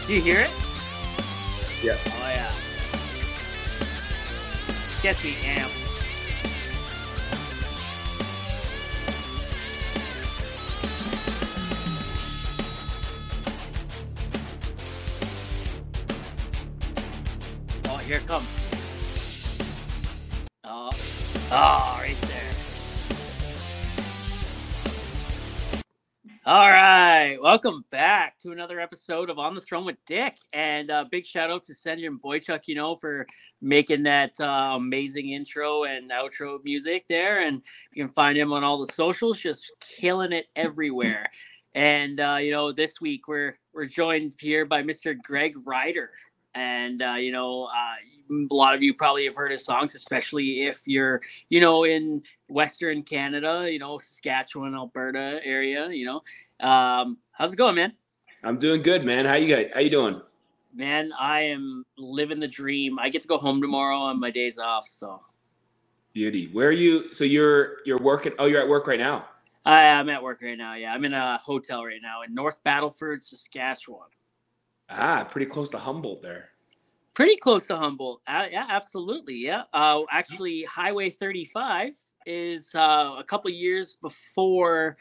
Do you hear it? Yeah. Oh, yeah. Gets me amped. Oh, here it comes. Oh, right there. All right, welcome back to another episode of On the Throne with Dick, and big shout out to Senja Boychuk, for making that amazing intro and outro music there, and you can find him on all the socials, just killing it everywhere. And this week we're joined here by Mr. Greg Ryder, and a lot of you probably have heard his songs, especially if you're in Western Canada, Saskatchewan, Alberta area. How's it going, man? I'm doing good, man. How you doing? Man, I am living the dream. I get to go home tomorrow on my days off, so. Beauty. Where are you? So you're working. Oh, you're at work right now. I'm at work right now. Yeah, I'm in a hotel right now in North Battleford, Saskatchewan. Pretty close to Humboldt there. Pretty close to Humboldt. Yeah, absolutely. Yeah. Actually, Highway 35 is a couple years before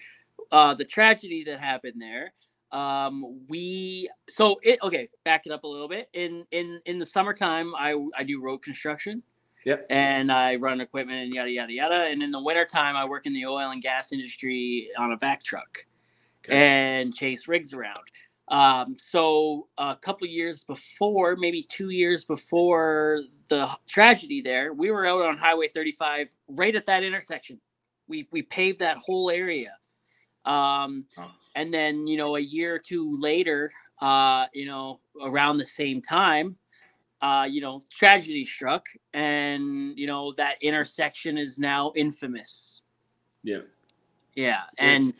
the tragedy that happened there. Back it up a little bit. In the summertime, I do road construction. Yep. And I run equipment and yada yada yada. And in the wintertime, I work in the oil and gas industry on a vac truck and chase rigs around. So a couple years before, maybe 2 years before the tragedy there, we were out on Highway 35 right at that intersection. We paved that whole area. And then, a year or two later, around the same time, tragedy struck, and, that intersection is now infamous. Yeah. Yeah. And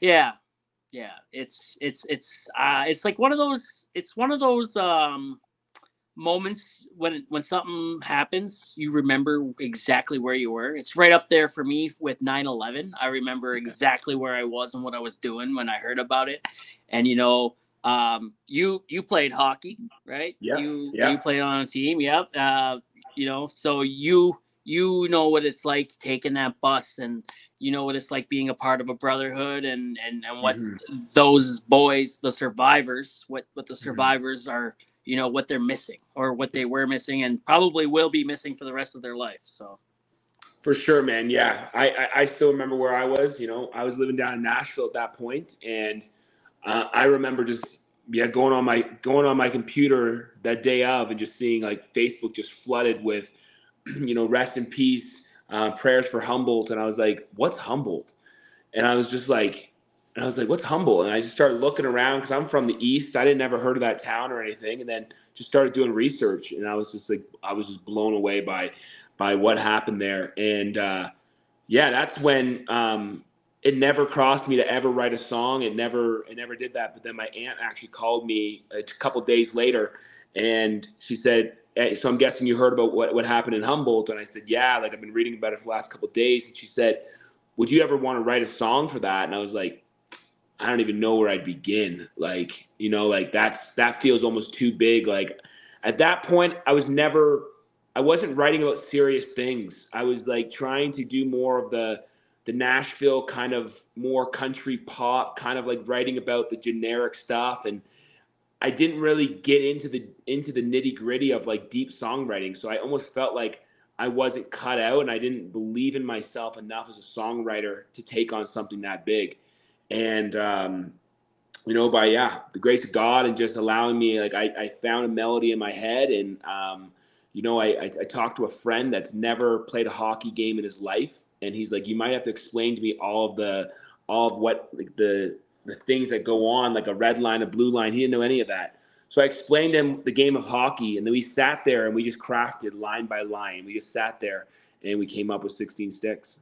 yeah. It's like one of those moments when something happens, you remember exactly where you were. It's right up there for me with 9/11. I remember exactly where I was and what I was doing when I heard about it. And you played hockey, right? Yeah. You played on a team. Yep. So you know what it's like taking that bus, and you know what it's like being a part of a brotherhood, and what those boys, the survivors, what the survivors are, what they're missing, or what they were missing, and probably will be missing for the rest of their life. So for sure, man. Yeah. I still remember where I was. I was living down in Nashville at that point, and I remember just going on my computer that day of and just seeing like Facebook just flooded with rest in peace, prayers for Humboldt. And I was like, what's Humboldt? And I was like, what's Humboldt? And I just started looking around because I'm from the East. I didn't ever heard of that town or anything. And then just started doing research. And I was just blown away by what happened there. And that's when it never crossed me to ever write a song. It never did that. But then my aunt actually called me a couple days later, and she said, so I'm guessing you heard about what happened in Humboldt. And I said, yeah, like I've been reading about it for the last couple of days. And she said, would you ever want to write a song for that? And I was like, I don't even know where I'd begin. Like, that feels almost too big. Like at that point, I wasn't writing about serious things. I was like trying to do more of the Nashville kind of more country pop, kind of like writing about the generic stuff. And I didn't really get into the nitty gritty of like deep songwriting. So I almost felt like I wasn't cut out, and I didn't believe in myself enough as a songwriter to take on something that big. And, by the grace of God and just allowing me, like I found a melody in my head. And, I talked to a friend that's never played a hockey game in his life. And he's like, you might have to explain to me all of what like the things that go on, like a red line, a blue line. He didn't know any of that. So I explained to him the game of hockey, and then we sat there and we just crafted line by line. We just sat there and we came up with 16 Sticks.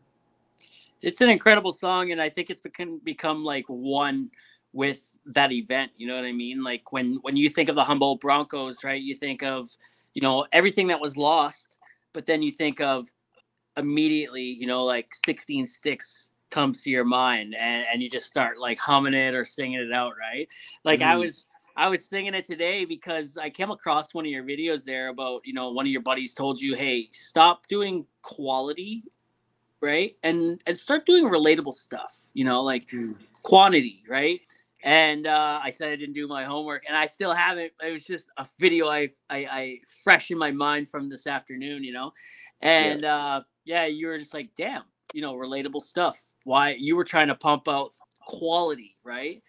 It's an incredible song, and I think it's become like one with that event. You know what I mean? Like when you think of the Humboldt Broncos, right? You think of, everything that was lost, but then you think of immediately, like 16 Sticks comes to your mind, and you just start like humming it or singing it out, right? Like I was I was singing it today because I came across one of your videos there about, one of your buddies told you, hey, stop doing quality, right? And start doing relatable stuff, like quantity, right? And I said I didn't do my homework, and I still haven't. It was just a video I fresh in my mind from this afternoon, and yeah, you were just like, damn, relatable stuff. Why you were trying to pump out quality, right?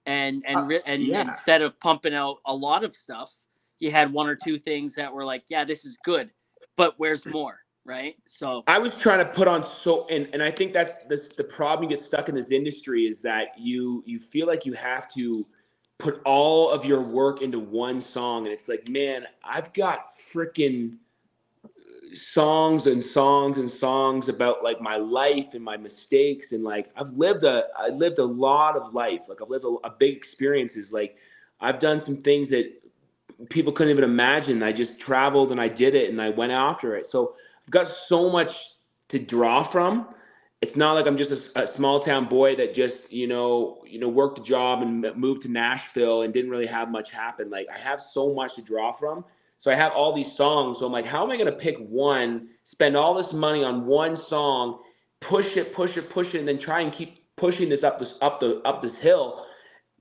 And Yeah. instead of pumping out a lot of stuff, you had one or two things that were like, yeah, this is good, but where's more, right? So I was trying to put on and I think that's the problem you get stuck in this industry is that you feel like you have to put all of your work into one song, and it's like, man, I've got freaking songs and songs and songs about like my life and my mistakes, and like I lived a lot of life. Like I've lived a big experiences. Like I've done some things that people couldn't even imagine. I just traveled and I did it and I went after it. So I've got so much to draw from. It's not like I'm just a small town boy that just, worked a job and moved to Nashville and didn't really have much happen. Like I have so much to draw from. So I have all these songs. So I'm like, how am I going to pick one, spend all this money on one song, push it, and then try and keep pushing this up this hill?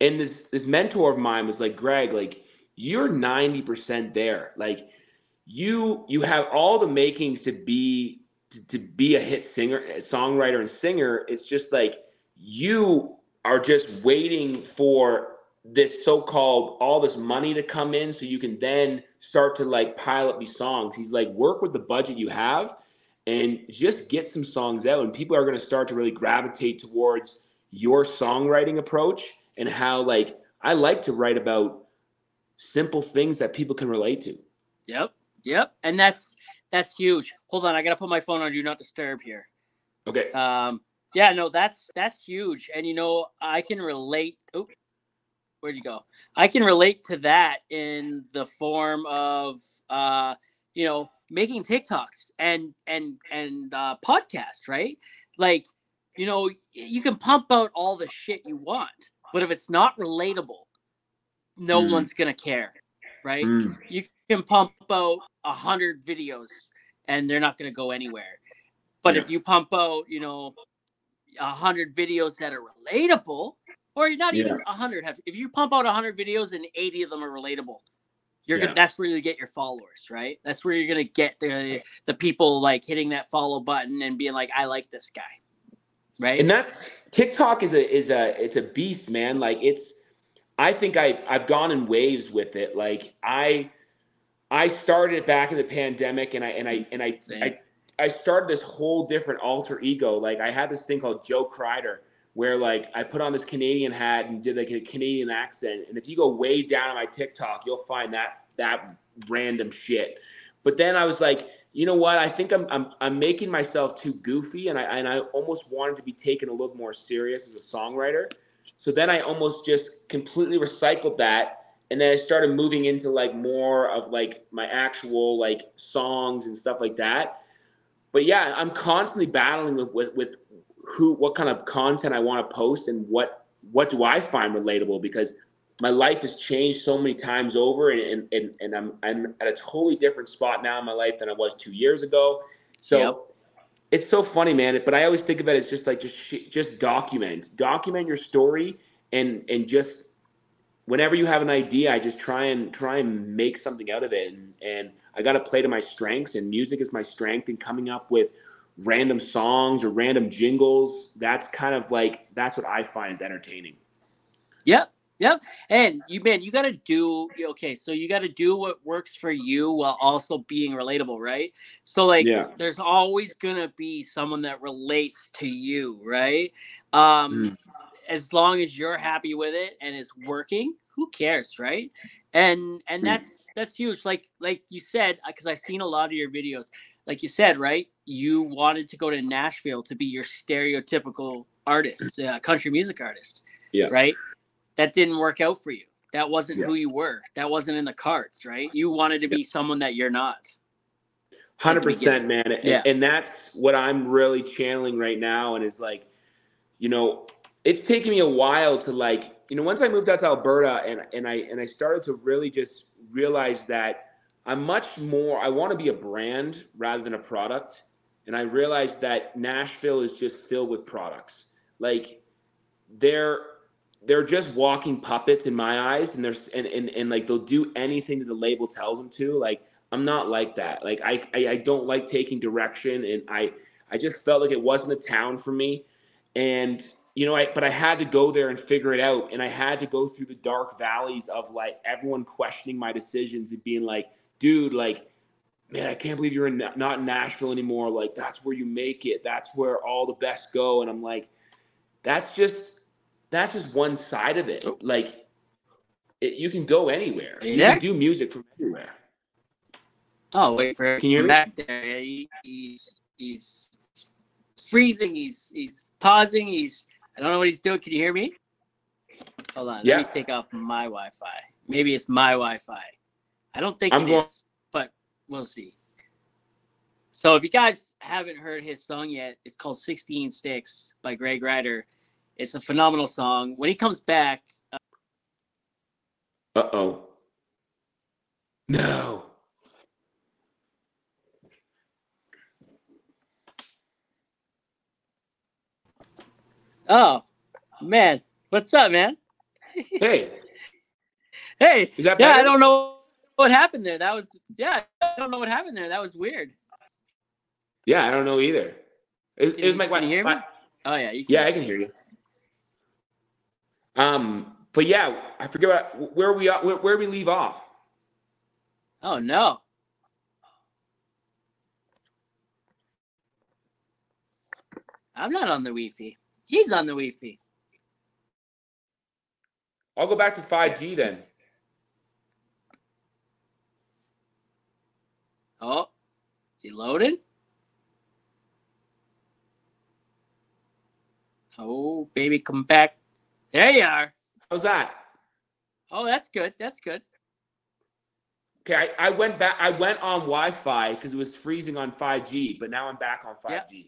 And this mentor of mine was like, Greg, like you're 90% there. Like you have all the makings to be a hit singer, a songwriter and singer. It's just like you are just waiting for this so-called all this money to come in so you can then start to like pile up these songs. He's like, work with the budget you have and just get some songs out, and people are going to start to really gravitate towards your songwriting approach and how like I like to write about simple things that people can relate to. Yep. And that's huge. Hold on, I gotta put my phone on do not disturb here. Okay. Yeah, no, that's huge. And I can relate. Oh, where'd you go? I can relate to that in the form of making TikToks and podcasts, right? Like, you can pump out all the shit you want, but if it's not relatable, no one's gonna care, right? You can pump out 100 videos and they're not gonna go anywhere. But if you pump out, 100 videos that are relatable, or not even 100, if you pump out 100 videos and 80 of them are relatable, that's where you get your followers, right? That's where you're gonna get the people like hitting that follow button and being like, I like this guy, right? And that's TikTok is a beast, man. Like I think I've gone in waves with it. Like I started back in the pandemic, and I started this whole different alter ego. Like I had this thing called Joe Crider, where like I put on this Canadian hat and did like a Canadian accent. And if you go way down on my TikTok, you'll find that random shit. But then I was like, you know what? I think I'm making myself too goofy, and I almost wanted to be taken a little more serious as a songwriter. So then I almost just completely recycled that. And then I started moving into like more of like my actual like songs and stuff like that. But yeah, I'm constantly battling with what kind of content I want to post and what do I find relatable, because my life has changed so many times over, and I'm at a totally different spot now in my life than I was 2 years ago. So it's so funny, man. But I always think of it as just like just document your story, and just whenever you have an idea, I just try and make something out of it. And I got to play to my strengths, and music is my strength, and coming up with random songs or random jingles. That's kind of like, that's what I find is entertaining. Yep. And you got to do, okay, so you got to do what works for you while also being relatable, right? So like, there's always going to be someone that relates to you, right? As long as you're happy with it and it's working, who cares, right? And that's huge. Like you said, because I've seen a lot of your videos. Like you said, right? You wanted to go to Nashville to be your stereotypical artist, country music artist, right? That didn't work out for you. That wasn't who you were. That wasn't in the cards, right? You wanted to be someone that you're not. 100%, man. And that's what I'm really channeling right now. And it's like, it's taken me a while to like once I moved out to Alberta and I started to really just realize that I want to be a brand rather than a product. And I realized that Nashville is just filled with products. Like they're just walking puppets in my eyes, and and like they'll do anything that the label tells them to. Like I'm not like that. Like I don't like taking direction, and I just felt like it wasn't a town for me. And but I had to go there and figure it out, and I had to go through the dark valleys of like everyone questioning my decisions and being like, dude, like, man, I can't believe you're not in Nashville anymore. Like that's where you make it. That's where all the best go. And I'm like, that's just one side of it. Oh. Like you can go anywhere. Are you You there? can do music from anywhere. Oh, wait for him. Can you hear me? Back there. Yeah, he's freezing. He's pausing. I don't know what he's doing. Can you hear me? Hold on. Yeah. Let me take off my Wi-Fi. Maybe it's my Wi-Fi. I don't think it is, but we'll see. So if you guys haven't heard his song yet, it's called 16 Sticks by Greg Ryder. It's a phenomenal song. When he comes back. Uh-oh. No. Oh, man. What's up, man? Hey. Hey. Is that better? better? I don't know what happened there. I don't know what happened there. That was weird. Yeah, I don't know either. It was my. Can you hear me? Oh yeah, you can. Yeah, I can hear you. But yeah, I forget where we leave off. Oh no. I'm not on the Wi-Fi. He's on the Wi-Fi. I'll go back to 5G then. Oh, is he loading? Oh, baby, come back. There you are. How's that? Oh, that's good. That's good. Okay, I went back. I went on Wi-Fi because it was freezing on 5G, but now I'm back on 5G. Yep.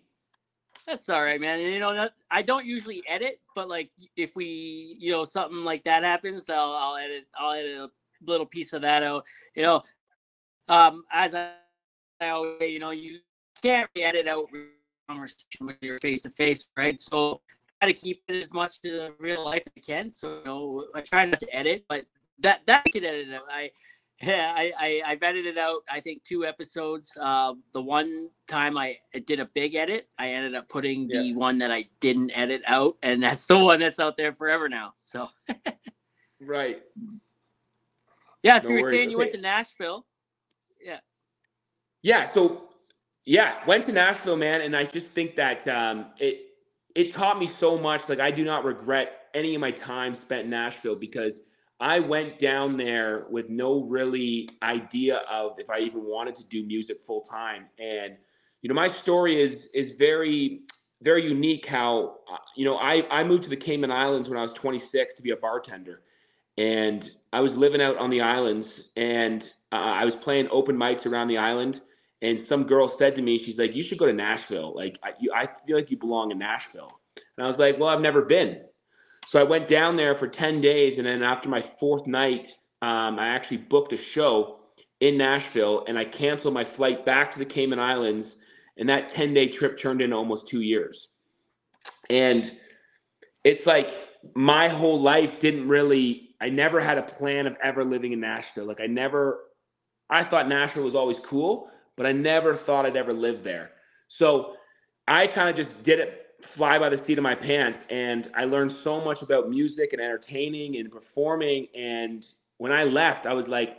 That's all right, man. And, I don't usually edit, but like if we, something like that happens, I'll edit a little piece of that out. As I always say, you can't really edit out conversation when you're face to face, right? So I try to keep it as much to real life as I can. So I try not to edit, but that I can edit out. I've edited out, I think, 2 episodes. The one time I did a big edit, I ended up putting the one that I didn't edit out, and that's the one that's out there forever now. So right. Yeah, so you were saying you went to Nashville. Yeah. Yeah, so went to Nashville, man, and I just think that it taught me so much. Like I do not regret any of my time spent in Nashville because I went down there with no really idea of if I even wanted to do music full time. And, my story is very, very unique how, I moved to the Cayman Islands when I was 26 to be a bartender. And I was living out on the islands and I was playing open mics around the island. And some girl said to me, she's like, you should go to Nashville. Like, I feel like you belong in Nashville. And I was like, well, I've never been. So I went down there for 10 days. And then after my 4th night, I actually booked a show in Nashville and I canceled my flight back to the Cayman Islands. And that 10-day trip turned into almost 2 years. And it's like my whole life I never had a plan of ever living in Nashville. Like I thought Nashville was always cool, but I never thought I'd ever live there. So I kind of just did it fly by the seat of my pants. And I learned so much about music and entertaining and performing. And when I left, I was like,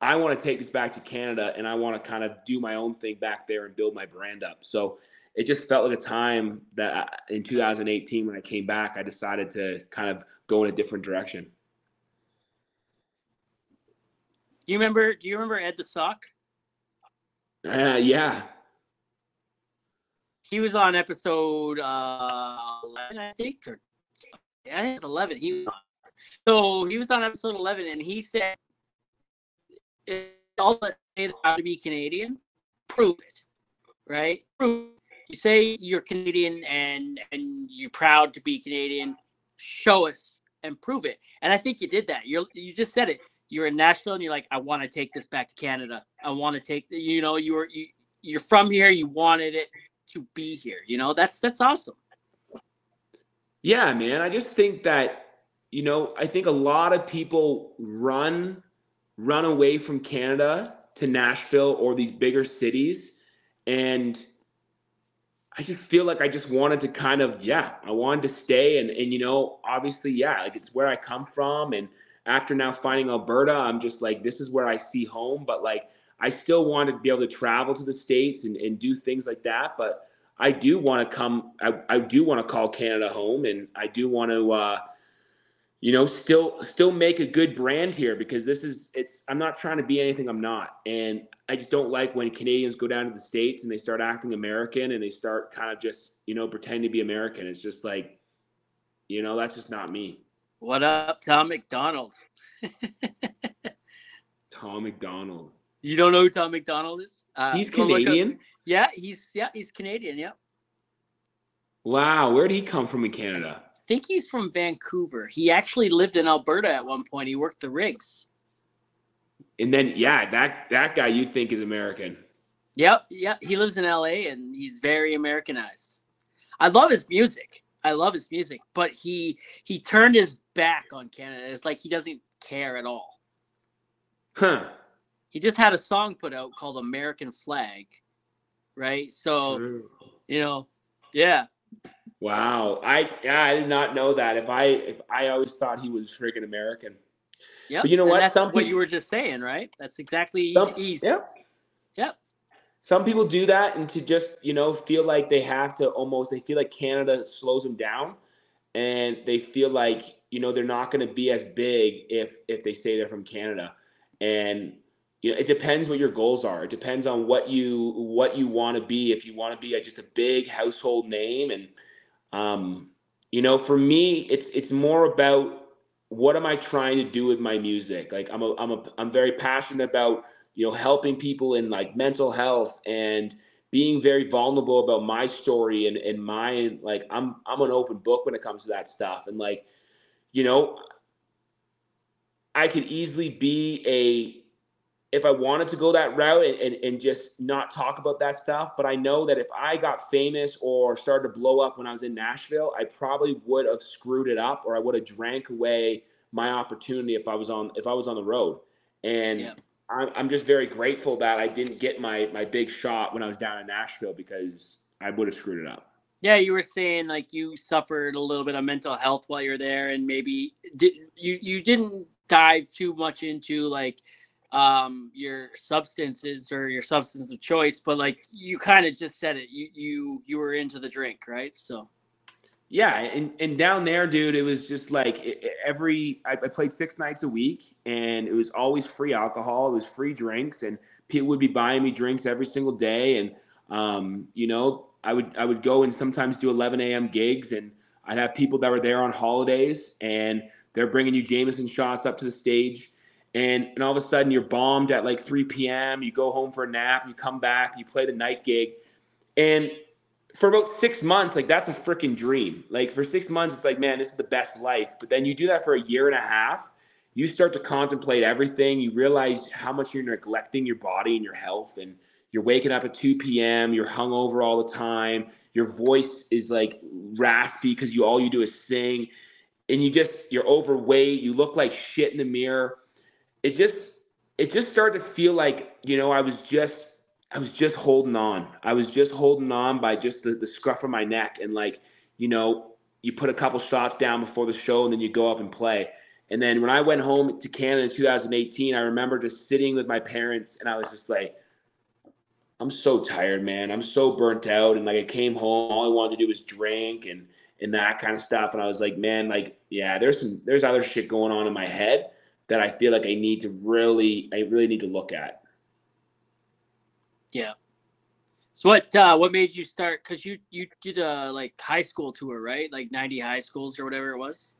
I want to take this back to Canada and I want to kind of do my own thing back there and build my brand up. So it just felt like a time that in 2018, when I came back, I decided to kind of go in a different direction. Do you remember Ed the Sock? Yeah. He was on episode 11, I think, or I think it's 11. So he was on episode 11, and he said, "All that say to be Canadian, prove it, right? Prove. You say you're Canadian and you're proud to be Canadian. Show us and prove it. And I think you did that. You just said it. You're in Nashville and you're like, I want to take this back to Canada. I want to take, you're from here. You wanted it to be here. That's awesome. Yeah, man. I just think that, I think a lot of people run away from Canada to Nashville or these bigger cities. And I just feel like I just wanted to kind of, I wanted to stay. And obviously, like it's where I come from. And after now finding Alberta, I'm just like, this is where I see home. But like, I still wanted to be able to travel to the States and do things like that. But I do want to come, I do want to call Canada home. And I do want to, still make a good brand here, because I'm not trying to be anything I'm not. And I just don't like when Canadians go down to the States and they start acting American and they start kind of just, pretending to be American. It's just like, that's just not me. What up, Tom McDonald? Tom McDonald. You don't know who Tom McDonald is? He's Canadian? Yeah, he's Canadian, yeah. Wow, where did he come from in Canada? I think he's from Vancouver. He actually lived in Alberta at one point. He worked the rigs. And then, that guy you'd think is American. Yep. He lives in LA and he's very Americanized. I love his music. But he turned his back on Canada. It's like he doesn't care at all. Huh. He just had a song put out called American Flag, right? So, yeah. Wow. I did not know that. If I always thought he was freaking American. Yeah. But you know what? That's what you were just saying, right? That's exactly easy. Yep. Some people do that and to just, feel like they feel like Canada slows them down, and they feel like, they're not going to be as big if they say they're from Canada. And it depends what your goals are. It depends on what you want to be. If you want to be just a big household name, and for me, it's more about what am I trying to do with my music. Like I'm very passionate about helping people in like mental health and being very vulnerable about my story and mine. Like I'm an open book when it comes to that stuff. And like, I could easily be if I wanted to go that route and just not talk about that stuff. But I know that if I got famous or started to blow up when I was in Nashville, I probably would have screwed it up, or I would have drank away my opportunity if I was on the road. And yeah. I'm just very grateful that I didn't get my big shot when I was down in Nashville, because I would have screwed it up. Yeah, you were saying like you suffered a little bit of mental health while you're there, and maybe you didn't dive too much into like your substances or your substance of choice, but like you kind of just said it. You were into the drink, right? So. Yeah, and down there, dude, it was just like I played 6 nights a week, and it was always free alcohol. It was free drinks, and people would be buying me drinks every single day. And I would go and sometimes do 11 a.m. gigs, and I'd have people that were there on holidays, and they're bringing you Jameson shots up to the stage, and all of a sudden you're bombed at like 3 p.m. You go home for a nap, you come back, you play the night gig, and for about 6 months, like that's a freaking dream. Like for 6 months, it's like, man, this is the best life. But then you do that for a year and a half, you start to contemplate everything. You realize how much you're neglecting your body and your health, and you're waking up at 2 p.m. You're hungover all the time. Your voice is like raspy because all you do is sing, and you're overweight. You look like shit in the mirror. It just started to feel like, I was just holding on. I was just holding on by just the scruff of my neck. And like, you put a couple shots down before the show and then you go up and play. And then when I went home to Canada in 2018, I remember just sitting with my parents, and I was just like, I'm so tired, man. I'm so burnt out. And like, I came home, all I wanted to do was drink and that kind of stuff. And I was like, man, like, yeah, there's other shit going on in my head that I feel like I really need to look at. Yeah. So what made you start? Because you did a like high school tour, right? Like 90 high schools or whatever it was.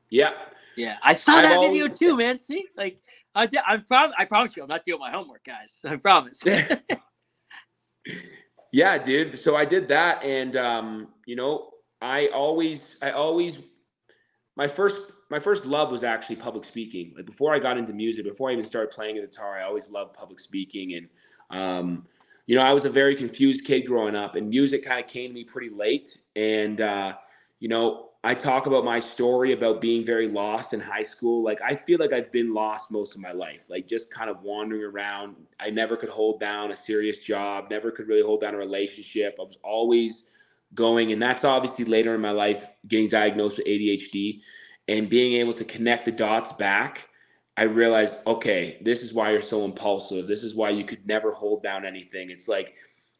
Yeah. Yeah, I saw that video too, man. See, like I promise you, I'm not doing my homework, guys. I promise. Yeah, dude. So I did that, and I always my first love was actually public speaking. Like before I got into music, before I even started playing the guitar, I always loved public speaking. And I was a very confused kid growing up, and music kind of came to me pretty late. And I talk about my story about being very lost in high school. Like I feel like I've been lost most of my life, like just kind of wandering around. I never could hold down a serious job, never could really hold down a relationship. I was always going, and that's obviously later in my life getting diagnosed with ADHD and being able to connect the dots back. I realized, okay, this is why you're so impulsive. This is why you could never hold down anything. It's like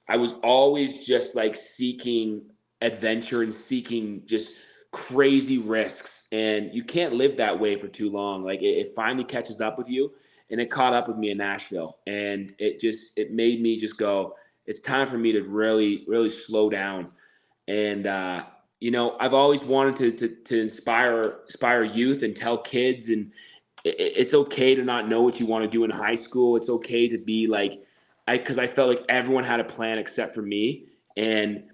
I was always just like seeking adventure and seeking just crazy risks, and you can't live that way for too long. Like it finally catches up with you, and it caught up with me in Nashville, and it made me just go, it's time for me to really slow down. And I've always wanted to inspire youth and tell kids, and it's okay to not know what you want to do in high school. It's okay to be like, because I felt like everyone had a plan except for me. And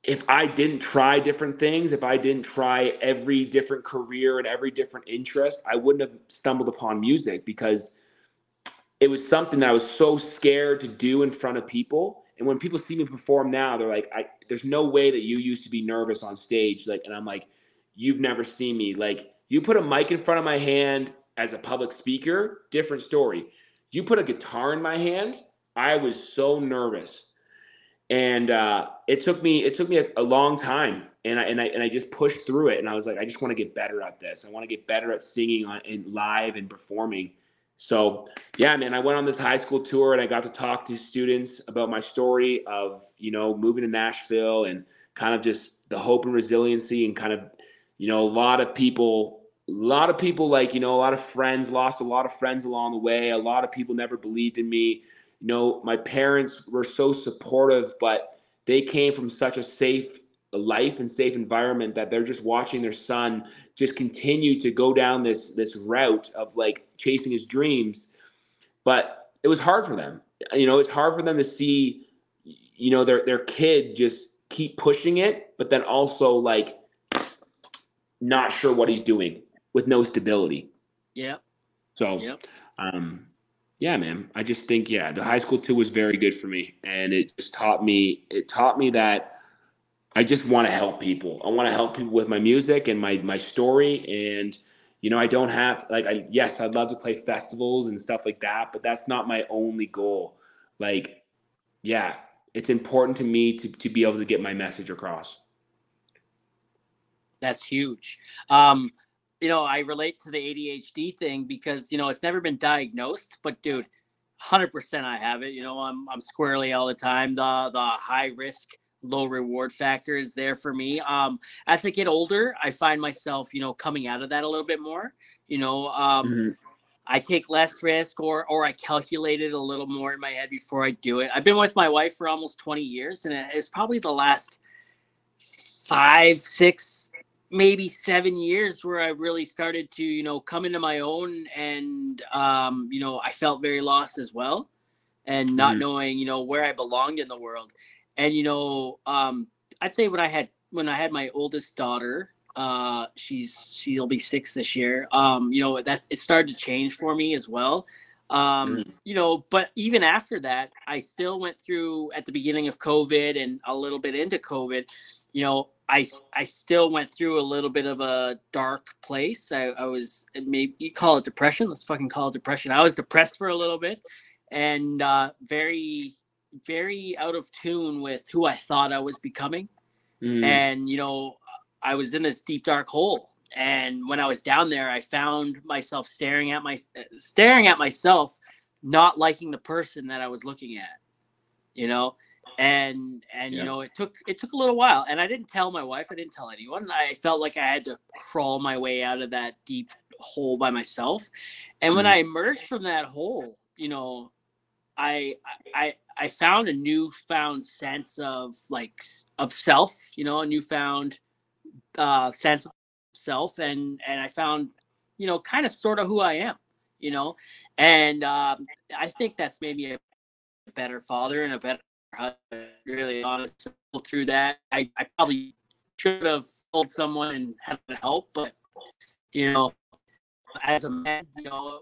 if I didn't try different things, if I didn't try every different career and every different interest, I wouldn't have stumbled upon music, because it was something that I was so scared to do in front of people. And when people see me perform now, they're like, there's no way that you used to be nervous on stage. Like, and I'm like, you've never seen me. Like, you put a mic in front of my hand as a public speaker, different story. You put a guitar in my hand, I was so nervous. And it took me a long time, and I just pushed through it. And I was like, I just want to get better at this. I want to get better at singing and live and performing. So yeah, man, I went on this high school tour, and I got to talk to students about my story of moving to Nashville, and kind of just the hope and resiliency, and kind of a lot of people like a lot of friends, lost a lot of friends along the way. A lot of people never believed in me. My parents were so supportive, but they came from such a safe life and safe environment that they're just watching their son just continue to go down this route of like chasing his dreams. But it was hard for them. It's hard for them to see, their kid just keep pushing it, but then also like not sure what he's doing with no stability. Yeah. So, yeah, man, I just think, the high school tour was very good for me. And it just taught me that I just want to help people. I want to help people with my music and my story. And, I don't have yes, I'd love to play festivals and stuff like that, but that's not my only goal. Like, yeah, it's important to me to be able to get my message across. That's huge. I relate to the ADHD thing because, it's never been diagnosed, but dude, 100% I have it. I'm squarely all the time. The high risk, low reward factor is there for me. As I get older, I find myself, coming out of that a little bit more. I take less risk, or I calculate it a little more in my head before I do it. I've been with my wife for almost 20 years, and it's probably the last 5, 6, maybe 7 years where I really started to, come into my own. And, I felt very lost as well, and not knowing, where I belonged in the world. And, I'd say when I had my oldest daughter, she'll be 6 this year. It started to change for me as well. But even after that, I still went through at the beginning of COVID and a little bit into COVID, I still went through a little bit of a dark place. I was, maybe you call it depression. Let's fucking call it depression. I was depressed for a little bit, and very, very out of tune with who I thought I was becoming. And, I was in this deep, dark hole. And when I was down there, I found myself staring at myself, not liking the person that I was looking at, and it took a little while. And I didn't tell my wife, I didn't tell anyone. I felt like I had to crawl my way out of that deep hole by myself. And when I emerged from that hole, I found a newfound sense of self, a newfound sense of self, and I found, kind of sort of who I am, and I think that's made me a better father and a better husband, really honest. Through that, I probably should have told someone and had help, but you know, as a man,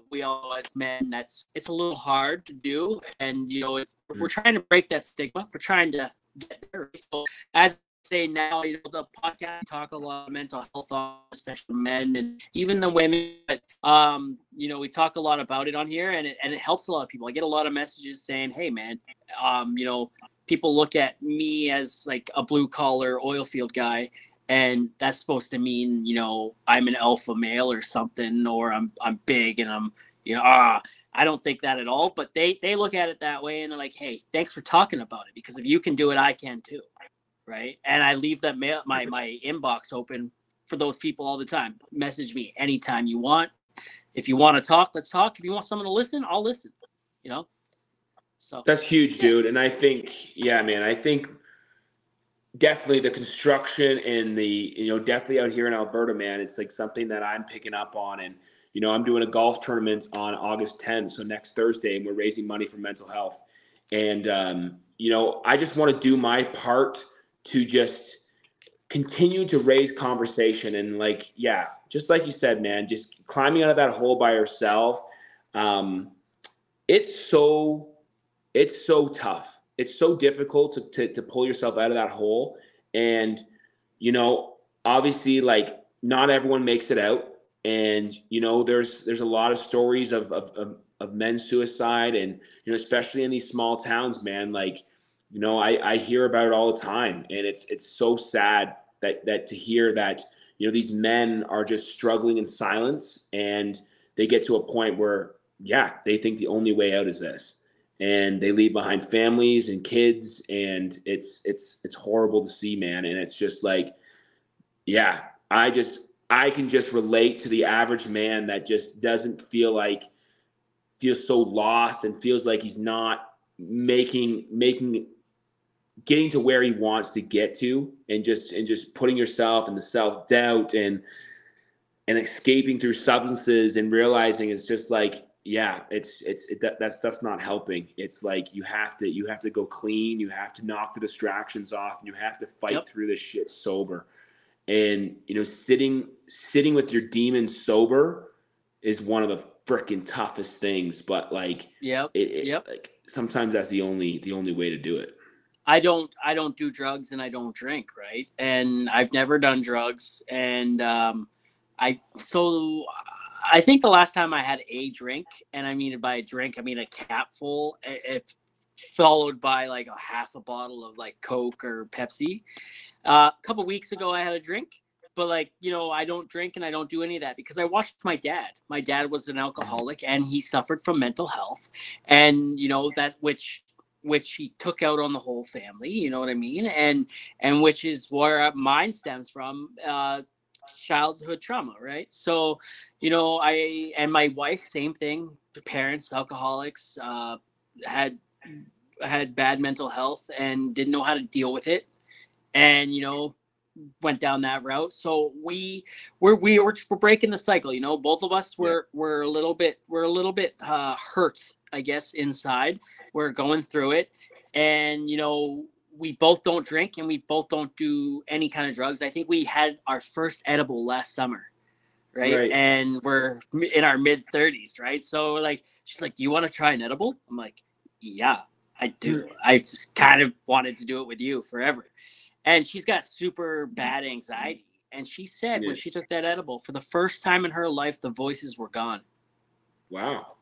we all as men, it's a little hard to do, and we're trying to break that stigma. We're trying to get there. So as I say now, the podcast talk a lot of mental health on, especially men and even the women. But we talk a lot about it on here, and it helps a lot of people. I get a lot of messages saying, "Hey, man, people look at me as like a blue collar oil field guy." And that's supposed to mean, I'm an alpha male or something, or I'm big and I'm, I don't think that at all. But they look at it that way, and they're like, hey, thanks for talking about it, because if you can do it, I can too, right? And I leave that my inbox open for those people all the time. Message me anytime you want. If you want to talk, let's talk. If you want someone to listen, I'll listen. So that's huge, dude. And I think, yeah, man, I think definitely the construction and the, definitely out here in Alberta, man, it's like something that I'm picking up on. And, I'm doing a golf tournament on August 10th. So next Thursday, and we're raising money for mental health. And, I just want to do my part to just continue to raise conversation. And like, yeah, just like you said, man, just climbing out of that hole by yourself. It's so tough. It's so difficult to pull yourself out of that hole. And, obviously, like, not everyone makes it out. And, there's a lot of stories of men's suicide, and, especially in these small towns, man, like, I hear about it all the time. And it's so sad that to hear that, these men are just struggling in silence, and they get to a point where, yeah, they think the only way out is this. And they leave behind families and kids, and it's horrible to see, man. And it's just like, yeah, I can just relate to the average man that just doesn't feels so lost, and feels like he's not getting to where he wants to get to, and just putting yourself in the self-doubt and escaping through substances, and realizing it's just like, yeah, that stuff's not helping. It's like you have to go clean. You have to knock the distractions off, and you have to fight through this shit sober. And sitting with your demons sober is one of the freaking toughest things. But like, like sometimes that's the only way to do it. I don't do drugs, and I don't drink, right? And I've never done drugs, and I think the last time I had a drink, and I mean by a drink, I mean a cap full, if followed by like a half a bottle of like Coke or Pepsi. A couple weeks ago, I had a drink, but like, I don't drink and I don't do any of that because I watched my dad. My dad was an alcoholic, and he suffered from mental health, and that which he took out on the whole family. You know what I mean? And which is where mine stems from. Childhood trauma, right? So I and my wife, same thing. Parents alcoholics, had bad mental health and didn't know how to deal with it, and went down that route. So we're breaking the cycle. Both of us we're a little bit hurt, I guess, inside. We're going through it, and we both don't drink, and we both don't do any kind of drugs. I think we had our first edible last summer, right? And we're in our mid-30s, right? So like, she's like, "Do you want to try an edible?" I'm like, "Yeah, I do. I just kind of wanted to do it with you forever." And she's got super bad anxiety. And she said when she took that edible, for the first time in her life, the voices were gone. Wow.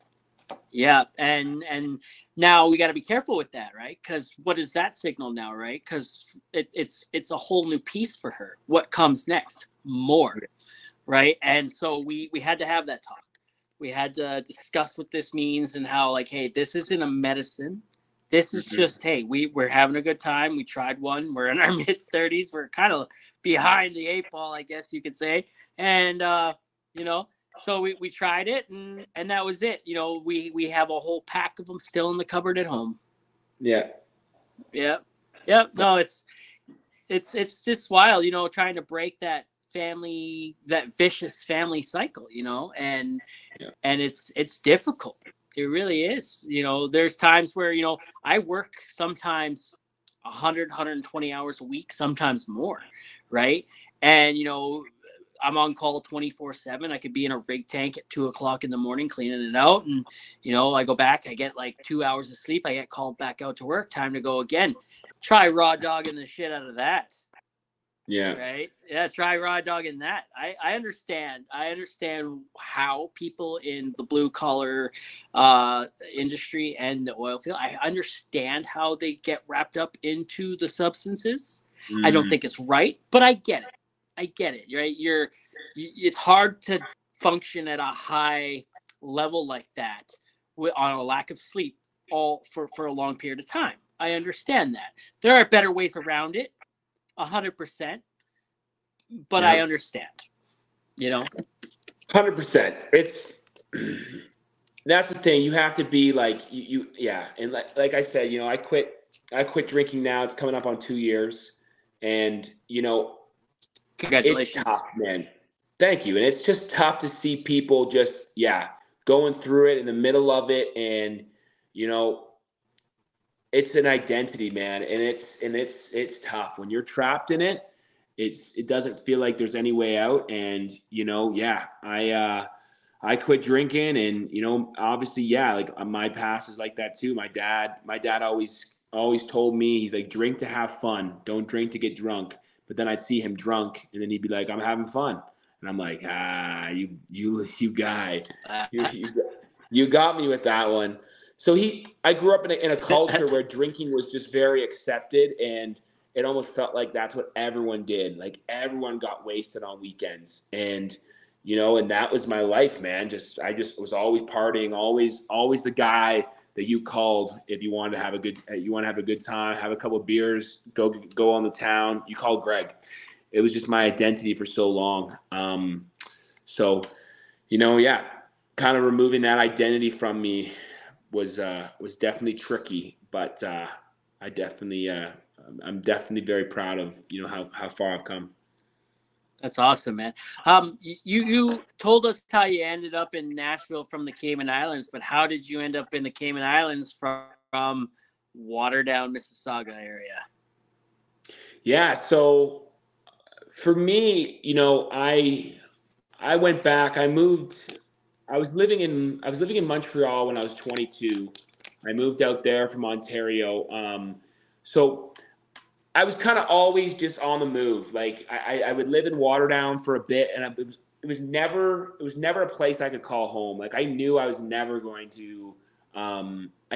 Yeah, and now we got to be careful with that, right? Because what does that signal now, right? Because it's a whole new piece for her. What comes next? More, right? And so we had to have that talk. We had to discuss what this means, and how, like, hey, this isn't a medicine. This is just, hey, we're having a good time. We tried one. We're in our mid-30s. We're kind of behind the eight ball, I guess you could say. And so we tried it, and that was it. We have a whole pack of them still in the cupboard at home. Yeah. No, it's just wild, trying to break that vicious family cycle, and it's difficult. It really is. There's times where, I work sometimes 120 hours a week, sometimes more. Right. And, I'm on call 24/7. I could be in a rig tank at 2 o'clock in the morning cleaning it out, and I go back. I get like 2 hours of sleep. I get called back out to work. Time to go again. Try raw dogging the shit out of that. Yeah. Right. Yeah. Try raw dogging that. I understand. I understand how people in the blue collar industry and the oil field, I understand how they get wrapped up into the substances. I don't think it's right, but I get it. I get it. Right. It's hard to function at a high level like that on a lack of sleep all for a long period of time. I understand that. There are better ways around it. 100%, but I understand, 100%. It's that's the thing. You have to be like yeah. And like I said, I quit drinking now. It's coming up on 2 years, and congratulations. It's tough, man. Thank you. And it's just tough to see people just going through it in the middle of it, and it's an identity, man, and it's tough when you're trapped in it. It doesn't feel like there's any way out, and I quit drinking, and obviously, like my past is like that too. My dad always told me, he's like, drink to have fun, don't drink to get drunk. But then I'd see him drunk, and then he'd be like, I'm having fun, and I'm like, you guy, you got me with that one. So I grew up in a culture where drinking was just very accepted, and it almost felt like that's what everyone did. Like everyone got wasted on weekends, and and that was my life, man. I just was always partying, always the guy that you called if you wanted to have a good time, have a couple of beers, go on the town. You called Greg. It was just my identity for so long. So kind of removing that identity from me was definitely tricky, but I'm definitely very proud of how far I've come. That's awesome, man. You told us how you ended up in Nashville from the Cayman Islands, but how did you end up in the Cayman Islands from Waterdown, Mississauga area? Yeah, so for me, I went back. I moved. I was living in Montreal when I was 22. I moved out there from Ontario. So I was kind of always just on the move. Like I would live in Waterdown for a bit, and it was never a place I could call home. Like I knew I was never going to. I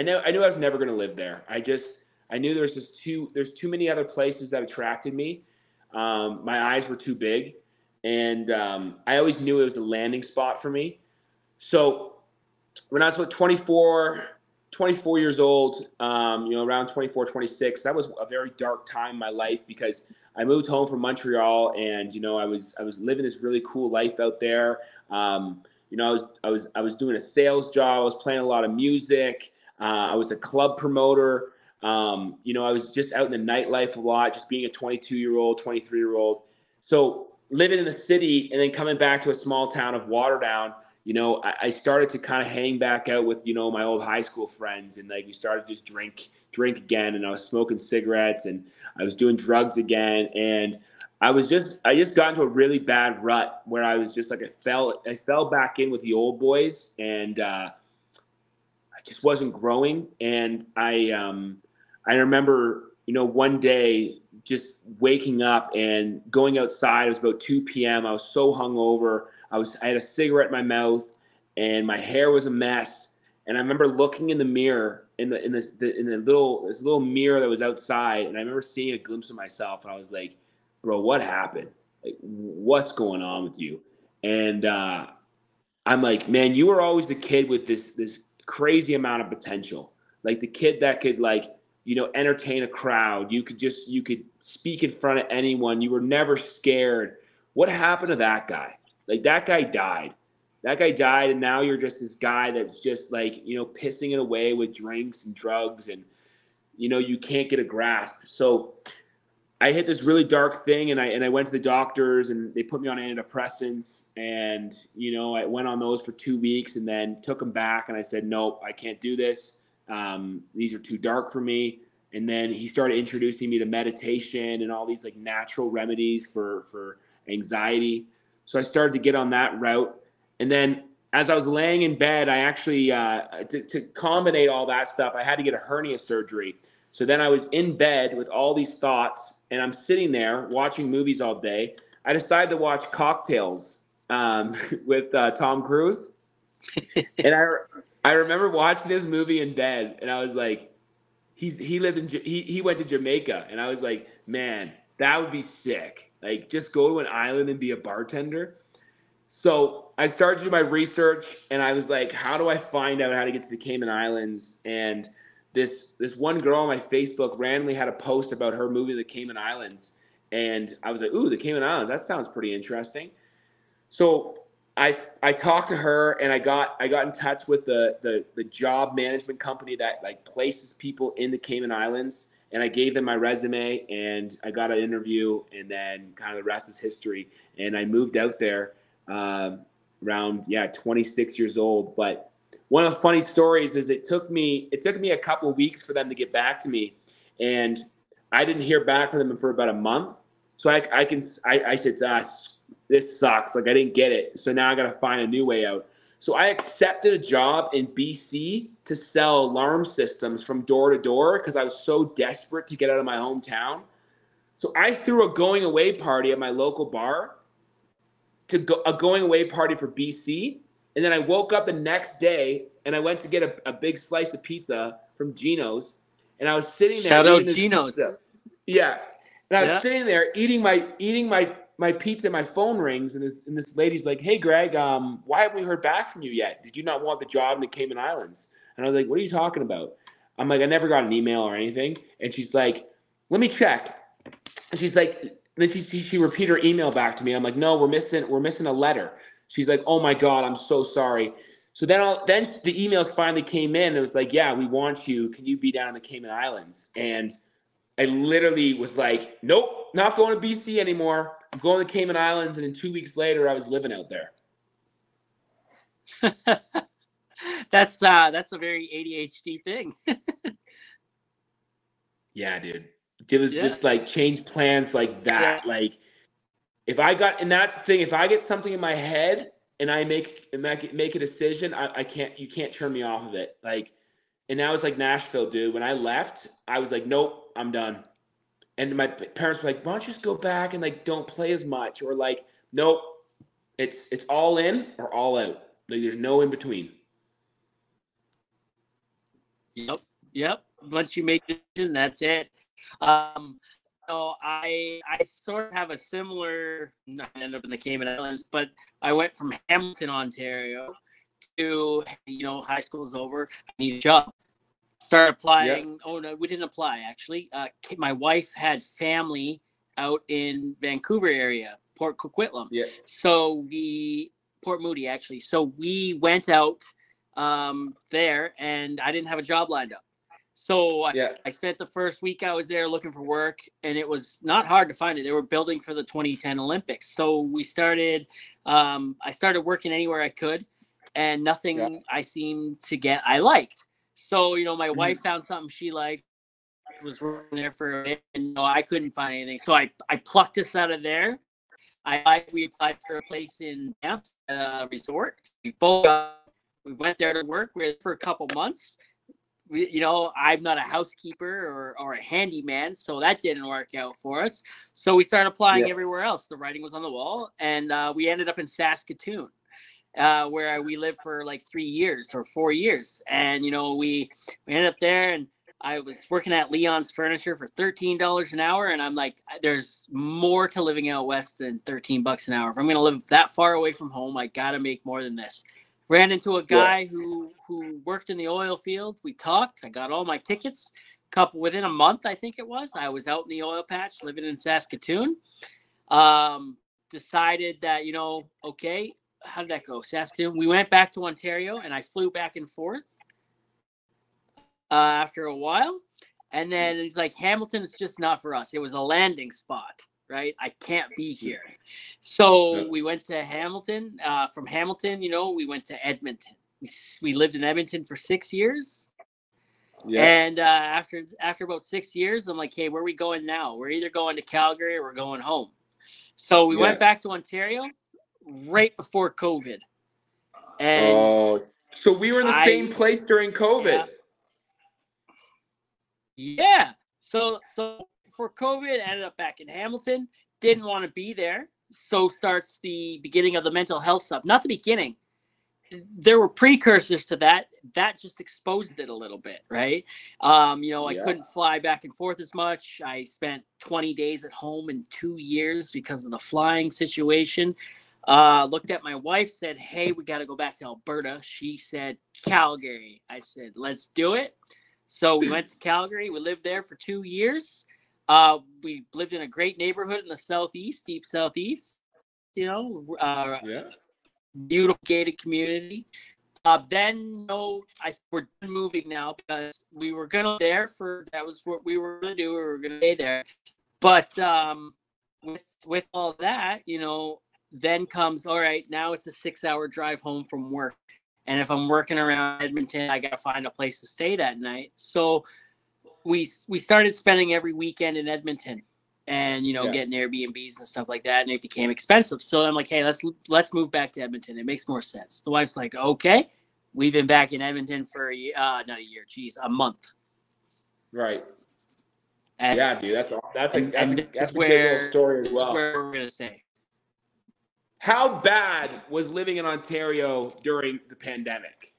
knew I was never going to live there. I knew there's too many other places that attracted me. My eyes were too big, and I always knew it was a landing spot for me. So when I was about 24 years old, around 24, 26, that was a very dark time in my life because I moved home from Montreal, and I was living this really cool life out there. I was doing a sales job. I was playing a lot of music. I was a club promoter. I was just out in the nightlife a lot, just being a 22-year-old, 23-year-old. So living in the city and then coming back to a small town of Waterdown, I started to kind of hang back out with, my old high school friends, and like we started to just drink again, and I was smoking cigarettes, and I was doing drugs again, and I just got into a really bad rut where I was just like I fell back in with the old boys, and I just wasn't growing, and I remember one day just waking up and going outside. It was about 2 p.m. I was so hungover. I had a cigarette in my mouth, and my hair was a mess. And I remember looking in the mirror in this little mirror that was outside, and I remember seeing a glimpse of myself, and I was like, "Bro, what happened? Like, what's going on with you?" And I'm like, "Man, you were always the kid with this crazy amount of potential, like the kid that could entertain a crowd. You could speak in front of anyone. You were never scared. What happened to that guy? Like that guy died. And now you're just this guy that's just pissing it away with drinks and drugs, and you can't get a grasp." So I hit this really dark thing, and I went to the doctors, and they put me on antidepressants, and I went on those for 2 weeks, and then took them back, and I said, "Nope, I can't do this. These are too dark for me." And then he started introducing me to meditation and all these natural remedies for anxiety. So I started to get on that route. And then as I was laying in bed, I actually, to combine all that stuff, I had to get a hernia surgery. So then I was in bed with all these thoughts, and I'm sitting there watching movies all day. I decided to watch Cocktails with Tom Cruise. And I remember watching this movie in bed, and I was like, he went to Jamaica, and I was like, man, that would be sick. Like, just go to an island and be a bartender. So I started to do my research, and I was like, how do I find out how to get to the Cayman Islands? And this one girl on my Facebook randomly had a post about her moving to the Cayman Islands, and I was like, ooh, the Cayman Islands, that sounds pretty interesting. So I talked to her, and I got in touch with the job management company that like places people in the Cayman Islands, and I gave them my resume, and I got an interview, and then kind of the rest is history. And I moved out there around 26 years old. But one of the funny stories is it took me a couple of weeks for them to get back to me, and I didn't hear back from them for about a month. So I said, this sucks. Like, I didn't get it. So now I got to find a new way out. So I accepted a job in BC to sell alarm systems from door to door because I was so desperate to get out of my hometown. So I threw a going away party at my local bar, a going away party for BC. And then I woke up the next day and I went to get a big slice of pizza from Gino's. And I was sitting there. Shout out Gino's. Pizza. Yeah. And I was sitting there eating my pizza, my phone rings, and this lady's like, hey, Greg, why haven't we heard back from you yet? Did you not want the job in the Cayman Islands? And I was like, what are you talking about? I'm like, I never got an email or anything. And she's like, let me check. And she's like, then she repeated her email back to me. I'm like, no, we're missing a letter. She's like, oh my God, I'm so sorry. So then the emails finally came in. It was like, yeah, we want you. Can you be down in the Cayman Islands? And I literally was like, nope, not going to BC anymore. I'm going to the Cayman Islands. And then 2 weeks later, I was living out there. That's a very ADHD thing. Yeah, dude. It was just like change plans like that. Yeah. Like and that's the thing, if I get something in my head and I make a decision, you can't turn me off of it. Like, and that was like Nashville, dude. When I left, I was like, nope, I'm done. And my parents were like, why don't you just go back and like don't play as much? Or like, nope, it's all in or all out. Like, there's no in between. Yep. Once you make the decision, that's it. So I sort of have a similar, I ended up in the Cayman Islands, but I went from Hamilton, Ontario to, high school's over, I need a job. Started applying. Yep. Oh, no, we didn't apply, actually. My wife had family out in Vancouver area, Port Coquitlam. Yeah. Port Moody, actually. So we went out there, and I didn't have a job lined up. So I spent the first week I was there looking for work, and it was not hard to find it. They were building for the 2010 Olympics. So we started, I started working anywhere I could, and nothing I seemed to get I liked. So, my wife found something she liked, was working there for a bit, and I couldn't find anything. So I plucked us out of there. We applied for a place in Banff, a resort. We went there to work. We were there for a couple months. I'm not a housekeeper or a handyman, so that didn't work out for us. So we started applying everywhere else. The writing was on the wall, and we ended up in Saskatoon, where we lived for like 3 years or 4 years. And, we ended up there, and I was working at Leon's Furniture for $13 an hour. And I'm like, there's more to living out west than $13 an hour. If I'm going to live that far away from home, I got to make more than this. Ran into a guy who worked in the oil field. We talked. I got all my tickets. Within a month, I think it was. I was out in the oil patch living in Saskatoon. Decided that, okay, how did that go? Saskatoon. We went back to Ontario, and I flew back and forth after a while. And then it's like, Hamilton is just not for us. It was a landing spot. Right? I can't be here. So we went to Hamilton. From Hamilton, we went to Edmonton. We lived in Edmonton for 6 years. Yeah. And after about 6 years, I'm like, hey, where are we going now? We're either going to Calgary or we're going home. So we went back to Ontario, right before COVID. And so we were in the same place during COVID. Yeah. So for COVID, ended up back in Hamilton. Didn't want to be there. So starts the beginning of the mental health stuff. Not the beginning. There were precursors to that. That just exposed it a little bit, right? I couldn't fly back and forth as much. I spent 20 days at home in 2 years because of the flying situation. Looked at my wife, said, hey, we got to go back to Alberta. She said, Calgary. I said, let's do it. So we went to Calgary. We lived there for 2 years. We lived in a great neighborhood in the southeast, deep southeast, beautiful gated community. Then we're done moving now because we were going to there that was what we were going to do. We were going to stay there. But with all that, then comes, all right, now it's a 6-hour drive home from work. And if I'm working around Edmonton, I got to find a place to stay that night. So we started spending every weekend in Edmonton and, getting Airbnbs and stuff like that. And it became expensive. So I'm like, hey, let's move back to Edmonton. It makes more sense. The wife's like, okay. We've been back in Edmonton for a month. Right. And, yeah, dude, that's a good little story as well. That's where we're going to stay. How bad was living in Ontario during the pandemic?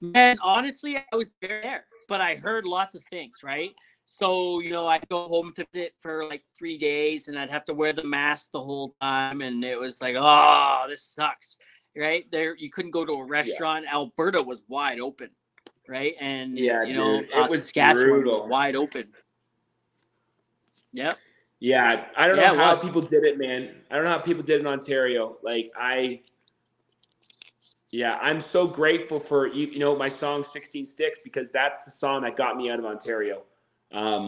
Man, honestly, I was there, but I heard lots of things, right? So, I'd go home to visit for like 3 days and I'd have to wear the mask the whole time. And it was like, oh, this sucks, right? There, you couldn't go to a restaurant. Yeah. Alberta was wide open, right? And, it was Saskatchewan brutal. was wide open. Yep. Yeah, I don't know how people did it, man. I don't know how people did it in Ontario. Like, I'm so grateful for, my song 16 Sticks, because that's the song that got me out of Ontario. I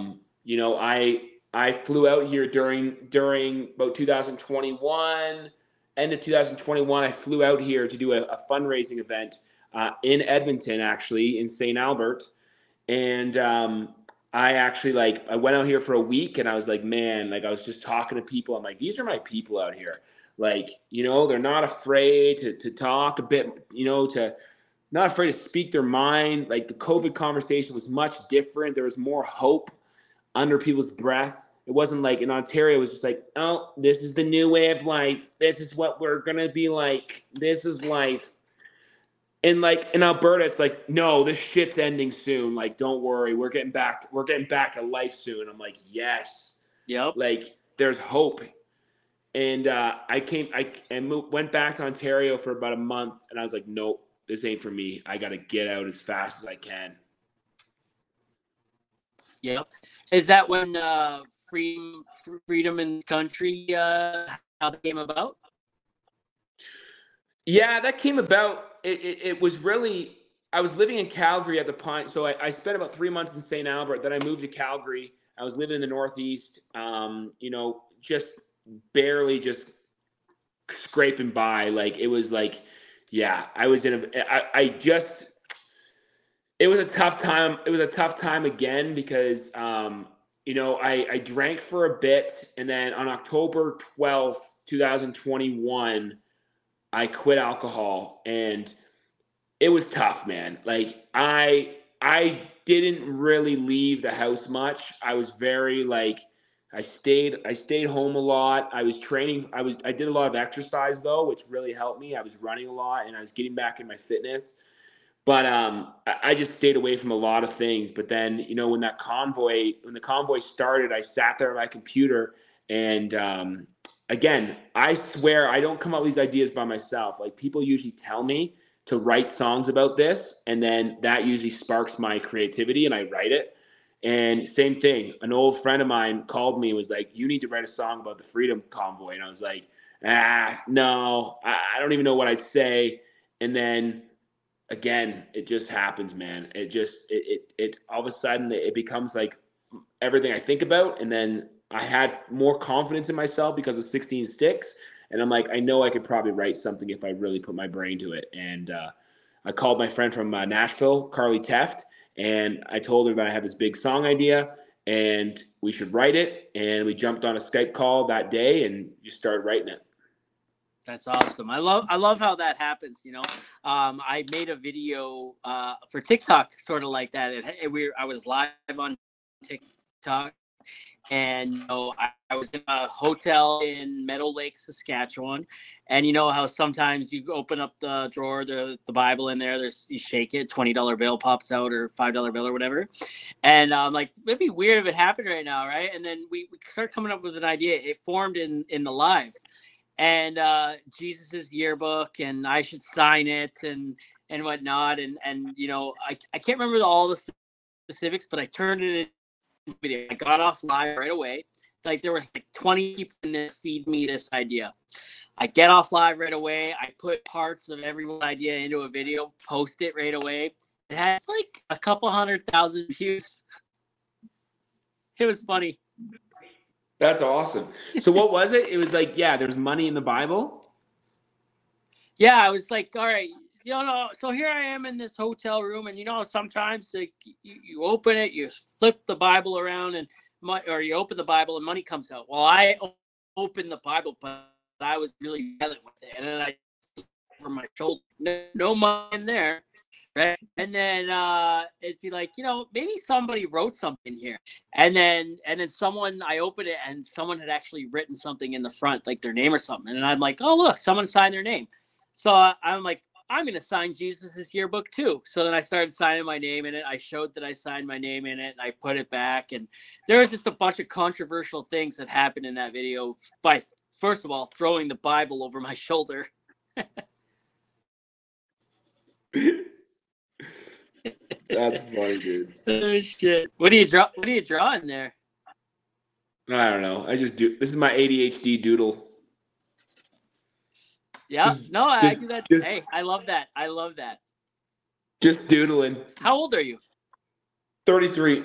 flew out here during about 2021, end of 2021. I flew out here to do a fundraising event in Edmonton, actually, in St. Albert. And I actually, I went out here for a week, and I was like, man, I was just talking to people. I'm like, these are my people out here. They're not afraid to talk a bit, not afraid to speak their mind. The COVID conversation was much different. There was more hope under people's breaths. It wasn't like in Ontario, it was just like, oh, this is the new way of life. This is what we're going to be like. This is life. And in Alberta, it's like, no, this shit's ending soon. Don't worry. We're getting back to life soon. I'm like, yes. Yep. There's hope. And went back to Ontario for about a month, and I was like, nope, this ain't for me. I got to get out as fast as I can. Yep. Is that when freedom in the country, how that came about? Yeah, that came about. It was really, I was living in Calgary at the point. So I spent about 3 months in St. Albert. Then I moved to Calgary. I was living in the Northeast, just barely just scraping by. It was I was it was a tough time. It was a tough time again because, I drank for a bit. And then on October 12th, 2021, I quit alcohol, and it was tough, man. I didn't really leave the house much. I was very I stayed home a lot. I was training. I did a lot of exercise though, which really helped me. I was running a lot, and I was getting back in my fitness. But I just stayed away from a lot of things. But then, when the convoy started, I sat there at my computer, and again, I swear I don't come up with these ideas by myself. People usually tell me to write songs about this, and then that usually sparks my creativity, and I write it. And same thing, an old friend of mine called me and was like, you need to write a song about the Freedom Convoy. And I was like, no, I don't even know what I'd say. And then again, it just happens, man. It all of a sudden it becomes everything I think about. And then I had more confidence in myself because of 16 Sticks. And I'm like, I know I could probably write something if I really put my brain to it. And I called my friend from Nashville, Carly Teft, and I told her that I had this big song idea. and we should write it. And we jumped on a Skype call that day and just started writing it. That's awesome. I love how that happens. I made a video for TikTok, sort of like that. I was live on TikTok, and I was in a hotel in Meadow Lake, Saskatchewan, and you know how sometimes you open up the drawer, the Bible in there, you shake it, $20 bill pops out or $5 bill or whatever, and like it'd be weird if it happened right now, right? And then we started coming up with an idea. It formed in the live. And Jesus's yearbook, and I should sign it and whatnot, and I can't remember all the specifics, but I turned it into video. I got off live right away. Like there was like 20 people in there feed me this idea. I get off live right away. I put parts of every idea into a video, post it right away. It had like a couple 100,000 views. It was funny. That's awesome. So what was it? It was like, there's money in the Bible. Yeah, I was like, all right, so here I am in this hotel room, and sometimes like you open it, you flip the Bible around, or you open the Bible and money comes out. Well, I opened the Bible, but I was really violent with it, and then I over my shoulder, no money in there. Right. And then it'd be like, maybe somebody wrote something here. And then I opened it and someone had actually written something in the front, like their name or something. And I'm like, oh, look, someone signed their name. So I'm like, I'm going to sign Jesus's yearbook too. So then I started signing my name in it. I showed that I signed my name in it and I put it back. And there was just a bunch of controversial things that happened in that video by, first of all, throwing the Bible over my shoulder. That's funny, dude. Oh shit! What do you draw in there? I don't know. I just do. This is my ADHD doodle. Yeah. I do that. Hey, I love that. Just doodling. How old are you? 33.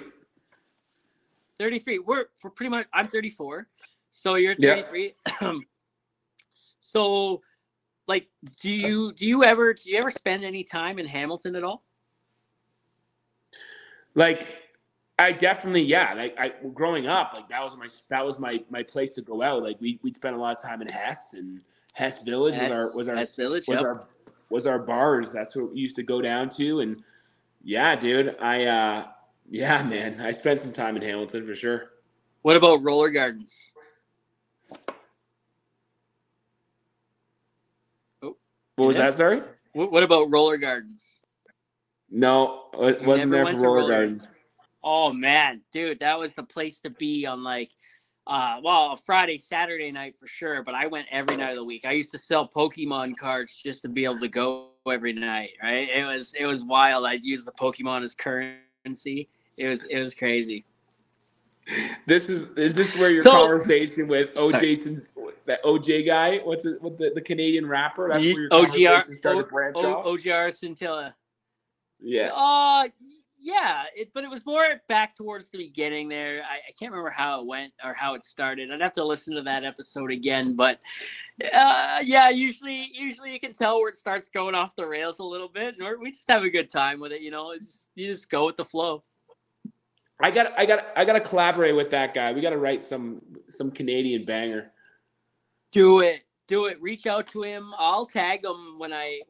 33. We're pretty much. I'm 34. So you're 33. Yeah. So, like, do you ever spend any time in Hamilton at all? Like, I definitely, like growing up, like that was my place to go out. Like we'd spend a lot of time in Hess, and Hess Village was our bars. That's what we used to go down to. And yeah, dude, man, I spent some time in Hamilton for sure. What about roller gardens? Oh, what was that? Sorry. What about roller gardens? No, it wasn't there for roller gardens. Oh man, dude, that was the place to be on like, a Friday, Saturday night for sure. But I went every night of the week. I used to sell Pokemon cards just to be able to go every night. Right? It was wild. I'd use the Pokemon as currency. It was crazy. Is this where your conversation with OJ, that OJ guy? What's it with the Canadian rapper? That's where your conversation started to branch off. OGR Scintilla. Yeah. Yeah. But it was more back towards the beginning there. I can't remember how it went or how it started. I'd have to listen to that episode again. But usually you can tell where it starts going off the rails a little bit, and we just have a good time with it. You just go with the flow. I gotta collaborate with that guy. We gotta write some Canadian banger. Do it. Reach out to him. I'll tag him when I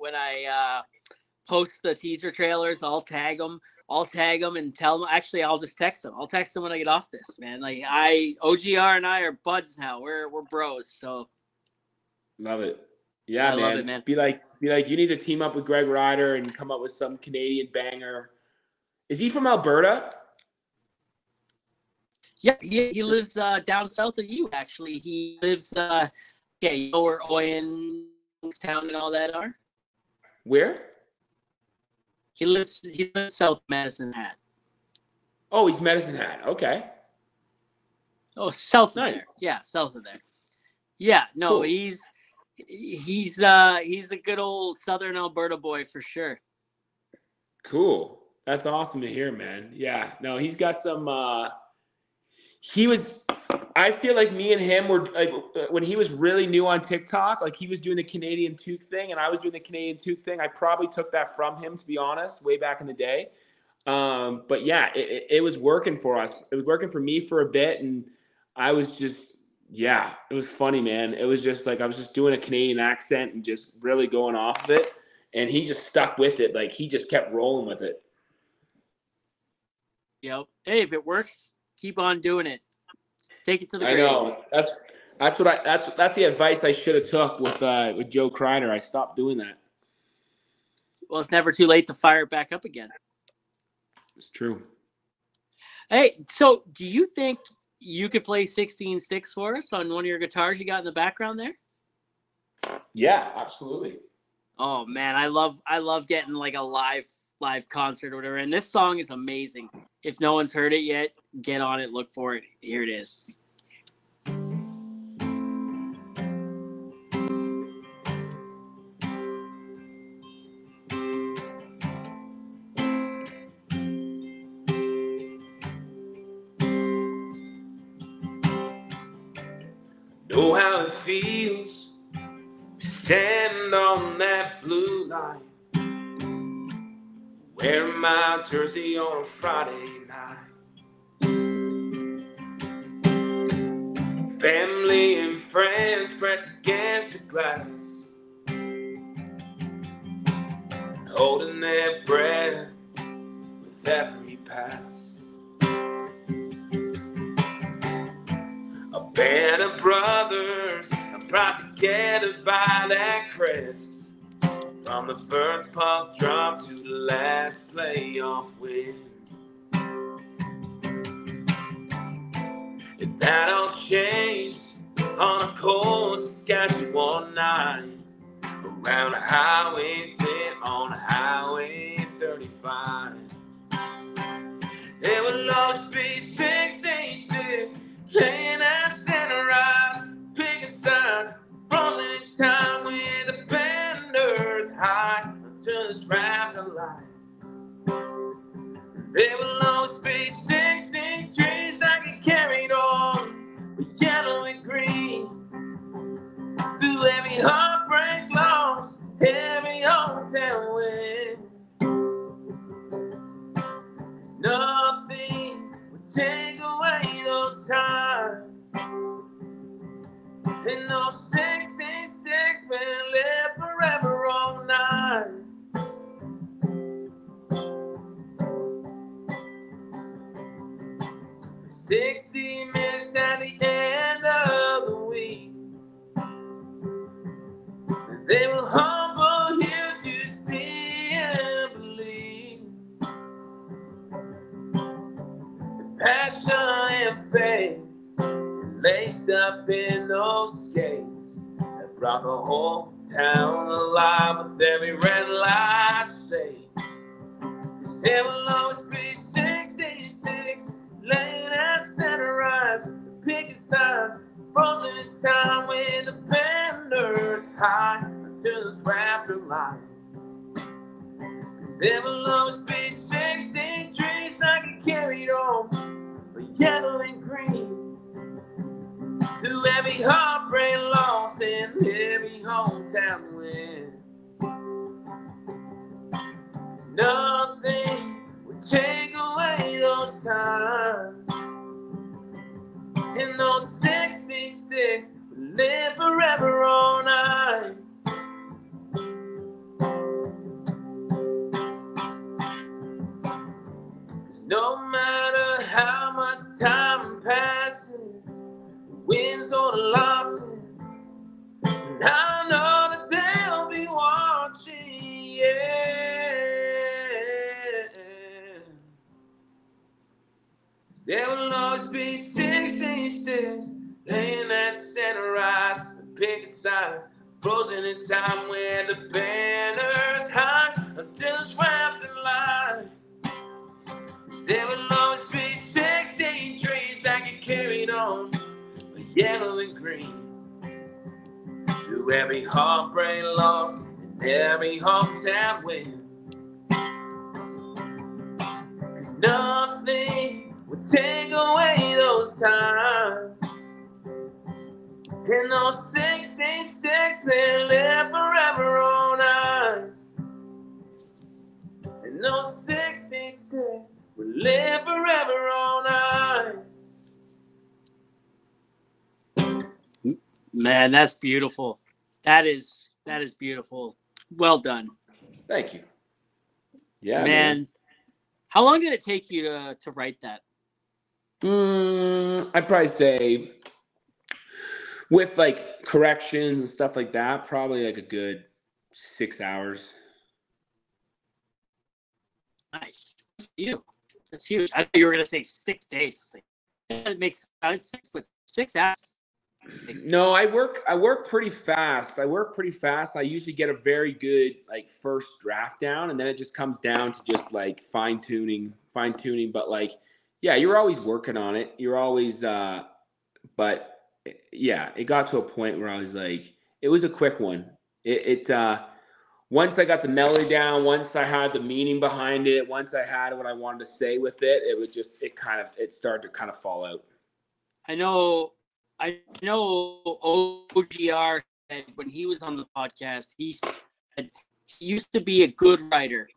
post the teaser trailers. I'll tag him and tell him. Actually, I'll just text him. I'll text him when I get off this, man. Like OGR and I are buds now. We're bros. So love it. Yeah, man. Love it, man. Be like, you need to team up with Greg Ryder and come up with some Canadian banger. Is he from Alberta? Yeah, he lives down south of you. Actually, he lives. You know where Oyen Town and all that are. Where? He lives south of Medicine Hat. Oh, he's Medicine Hat. Okay. Oh, south of there. Yeah, south of there. Yeah, no, cool. He's a good old Southern Alberta boy for sure. Cool. That's awesome to hear, man. Yeah. No, he's got some. I feel like me and him were like when he was really new on TikTok, like he was doing the Canadian Toque thing and I was doing the Canadian Toque thing. I probably took that from him, to be honest, way back in the day. But yeah, it was working for us. It was working for me for a bit, and I was just, yeah, it was funny, man. It was just like I was just doing a Canadian accent and just really going off of it, and he just stuck with it. Like he just kept rolling with it. Yep. Hey, if it works, keep on doing it. Take it to the I grave. know that's the advice I should have took with Joe Kreiner. I stopped doing that. Well, it's never too late to fire it back up again. It's true. Hey, so do you think you could play 16 sticks for us on one of your guitars you got in the background there? Yeah, absolutely. Oh man, I love getting like a live concert or whatever. And this song is amazing. If no one's heard it yet, get on it, look for it. Here it is. Know how it feels to stand on that blue line, wearing my jersey on a Friday night. Family and friends pressed against the glass, holding their breath with every pass. A band of brothers brought together by that crest, from the first puck drop to the last playoff win. And that all changed on a cold Saskatchewan night, around Highway 10 on Highway 35. There will always be 66 laying at center ice, picking signs, frozen in time with the benders high until it's wrapped in light. There will always be 16 trees that get carried on with yellow and green, through every heartbreak loss, every hometown win. Nothing would take away those times, and those 66 will live forever all night. 60 minutes at the end of the week, they will humble you to see and believe. The passion and faith laced up in those skates that brought the whole town alive with every red light shade. 'Cause there will always be 66 laying at center ice, picking signs, frozen in time with the benders high until it's wrapped in light. 'Cause there will always be 16 trees that get carried on, but yellow and green, through every heartbreak loss and every hometown win. 'Cause nothing would take away those times, and those 66 will live forever all night. No matter how much time passes, the wins or the losses, and I know that they'll be watching, yeah. There will always be 66 laying at center ice, the picket signs, frozen in time where the banners high until it's wrapped in light. There will always be 16 trees that get carried on with yellow and green, through every heartbreak loss and every hometown win. 'Cause nothing will take away those times, and those 66 will live forever on ice. And those 66 Man, that's beautiful. That is beautiful. Well done. Thank you. Yeah, Man. How long did it take you to write that? I'd probably say with like corrections and stuff like that, probably like a good 6 hours. Nice. That's huge. I thought you were gonna say 6 days. It makes sense, but 6 hours. No, I work pretty fast. I usually get a very good like first draft down, and then it just comes down to just like fine tuning. But like, yeah, you're always working on it. You're always, but yeah, it got to a point where I was like, it was a quick one. Once I got the melody down, once I had the meaning behind it, once I had what I wanted to say with it, it started to kind of fall out. I know OGR said when he was on the podcast, he said he used to be a good writer.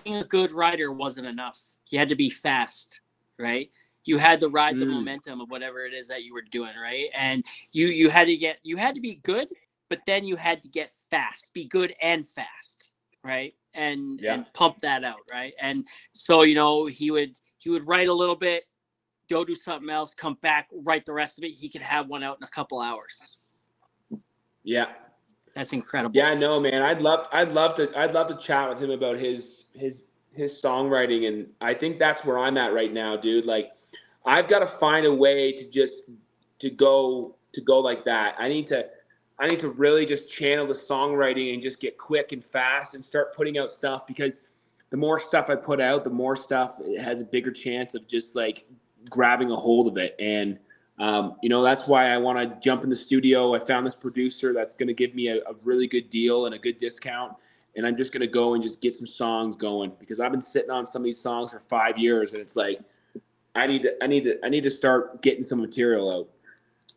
Being a good writer wasn't enough. You had to be fast, right? You had to ride the momentum of whatever it is that you were doing, right? And you had to be good, but then you had to get fast, be good and fast, right? And pump that out, right? And so he would write a little bit, go do something else, come back, write the rest of it. He could have one out in a couple hours. Yeah. That's incredible. Yeah, no, man. I'd love to chat with him about his songwriting, and I think that's where I'm at right now, dude. Like, I've got to find a way to go like that. I need to really just channel the songwriting and just get quick and fast and start putting out stuff, because the more stuff I put out, the more stuff it has a bigger chance of just like grabbing a hold of it. And that's why I want to jump in the studio. I found this producer that's going to give me a really good deal and a good discount, and I'm just going to go and just get some songs going, because I've been sitting on some of these songs for 5 years, and it's like I need to start getting some material out.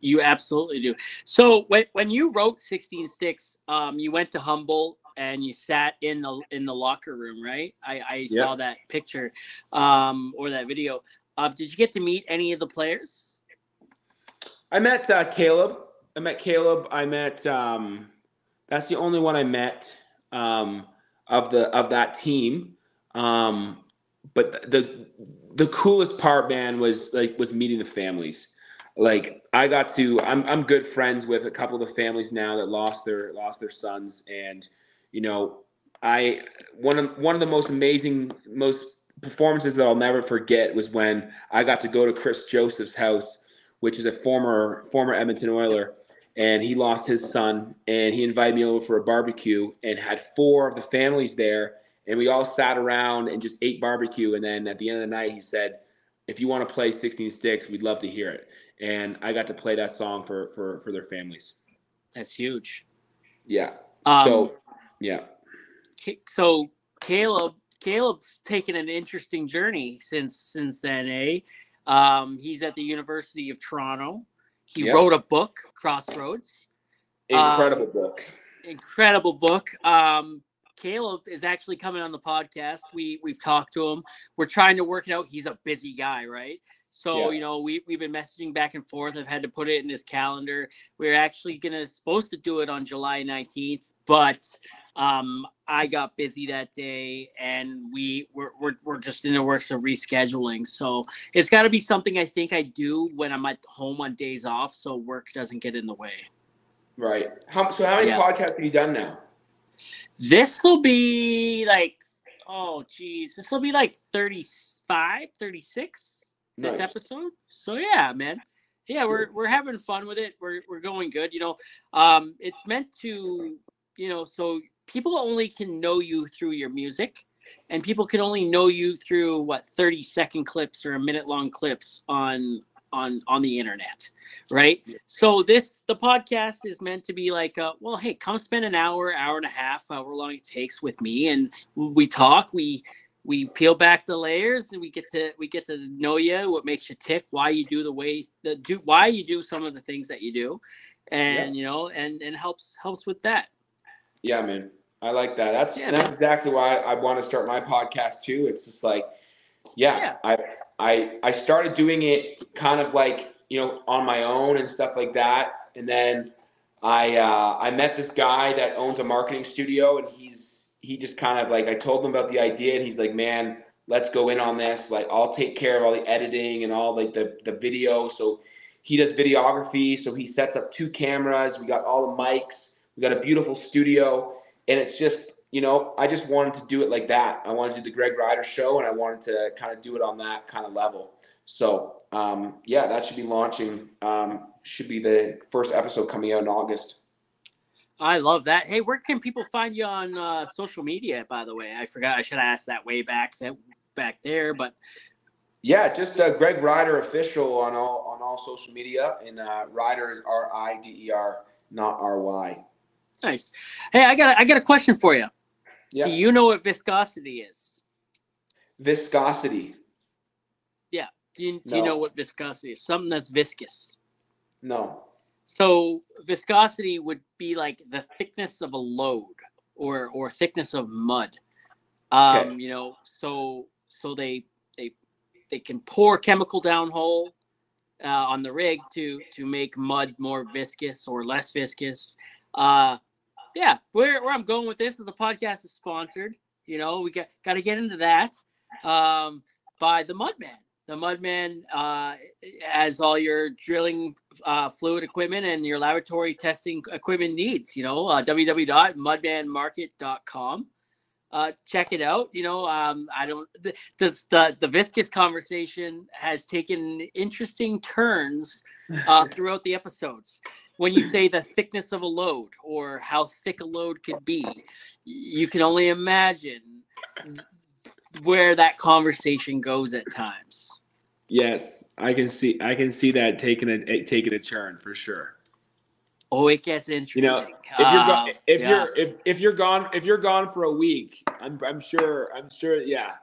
You absolutely do. So when you wrote 16 Sticks, you went to Humboldt and you sat in the locker room, right? I saw that picture or that video. Did you get to meet any of the players? I met Caleb. I met that's the only one I met of that team. But the coolest part, man, was meeting the families. Like, I'm good friends with a couple of the families now that lost their sons, and one of the most amazing performances that I'll never forget was when I got to go to Chris Joseph's house, which is a former Edmonton Oiler, and he lost his son, and he invited me over for a barbecue and had 4 of the families there, and we all sat around and just ate barbecue. And then at the end of the night, he said, "If you want to play 16 Sticks, we'd love to hear it." And I got to play that song for their families. That's huge. Yeah. Yeah. So Caleb's taken an interesting journey since then, eh? He's at the University of Toronto. He wrote a book, Crossroads. Incredible book. Incredible book. Caleb is actually coming on the podcast. We've talked to him. We're trying to work it out. He's a busy guy, right? So, we've been messaging back and forth. I've had to put it in his calendar. We're actually supposed to do it on July 19th, but I got busy that day, and we're just in the works of rescheduling. So it's got to be something I think I do when I'm at home on days off, so work doesn't get in the way. Right. How many podcasts have you done now? This will be like, this will be like 35, 36 this episode. So yeah, man. Yeah, we're having fun with it. We're going good. It's meant to, so people only can know you through your music, and people can only know you through 30-second clips or a minute-long clips on the internet, right? So the podcast is meant to be like, hey, come spend an hour and a half, however long it takes with me, and we talk, we peel back the layers, and we get to know you, what makes you tick, why you do why you do some of the things that you do, and and helps with that. Yeah, man, I like that. That's exactly why I want to start my podcast too. It's just like, I started doing it kind of like, on my own and stuff like that. And then I met this guy that owns a marketing studio, and he just kind of like, I told him about the idea, and he's like, man, let's go in on this. Like, I'll take care of all the editing and all like the video. So he does videography. So he sets up 2 cameras. We got all the mics. We got a beautiful studio, and it's just, I just wanted to do it like that. I wanted to do the Greg Ryder show, and I wanted to kind of do it on that kind of level. So yeah, that should be launching. Should be the first episode coming out in August. I love that. Hey, where can people find you on social media, by the way? I forgot. I should have asked that way back there, but yeah, just Greg Ryder official on all social media, and Ryder is Rider, not RY. Nice. Hey, I got a question for you. Yeah. Do you know what viscosity is? Viscosity. Yeah. Do you know what viscosity is? Something that's viscous. No. So viscosity would be like the thickness of a load or thickness of mud. Okay. So they can pour chemical downhole on the rig to make mud more viscous or less viscous. Yeah, where I'm going with this is the podcast is sponsored. We got to get into that by the Mudman. The Mudman has all your drilling fluid equipment and your laboratory testing equipment needs. www.mudmanmarket.com. Check it out. The viscous conversation has taken interesting turns throughout the episodes. When you say the thickness of a load or how thick a load could be, you can only imagine where that conversation goes at times. Yes, I can see that taking a turn for sure. Oh, it gets interesting. If you're gone for a week, I'm sure, yeah.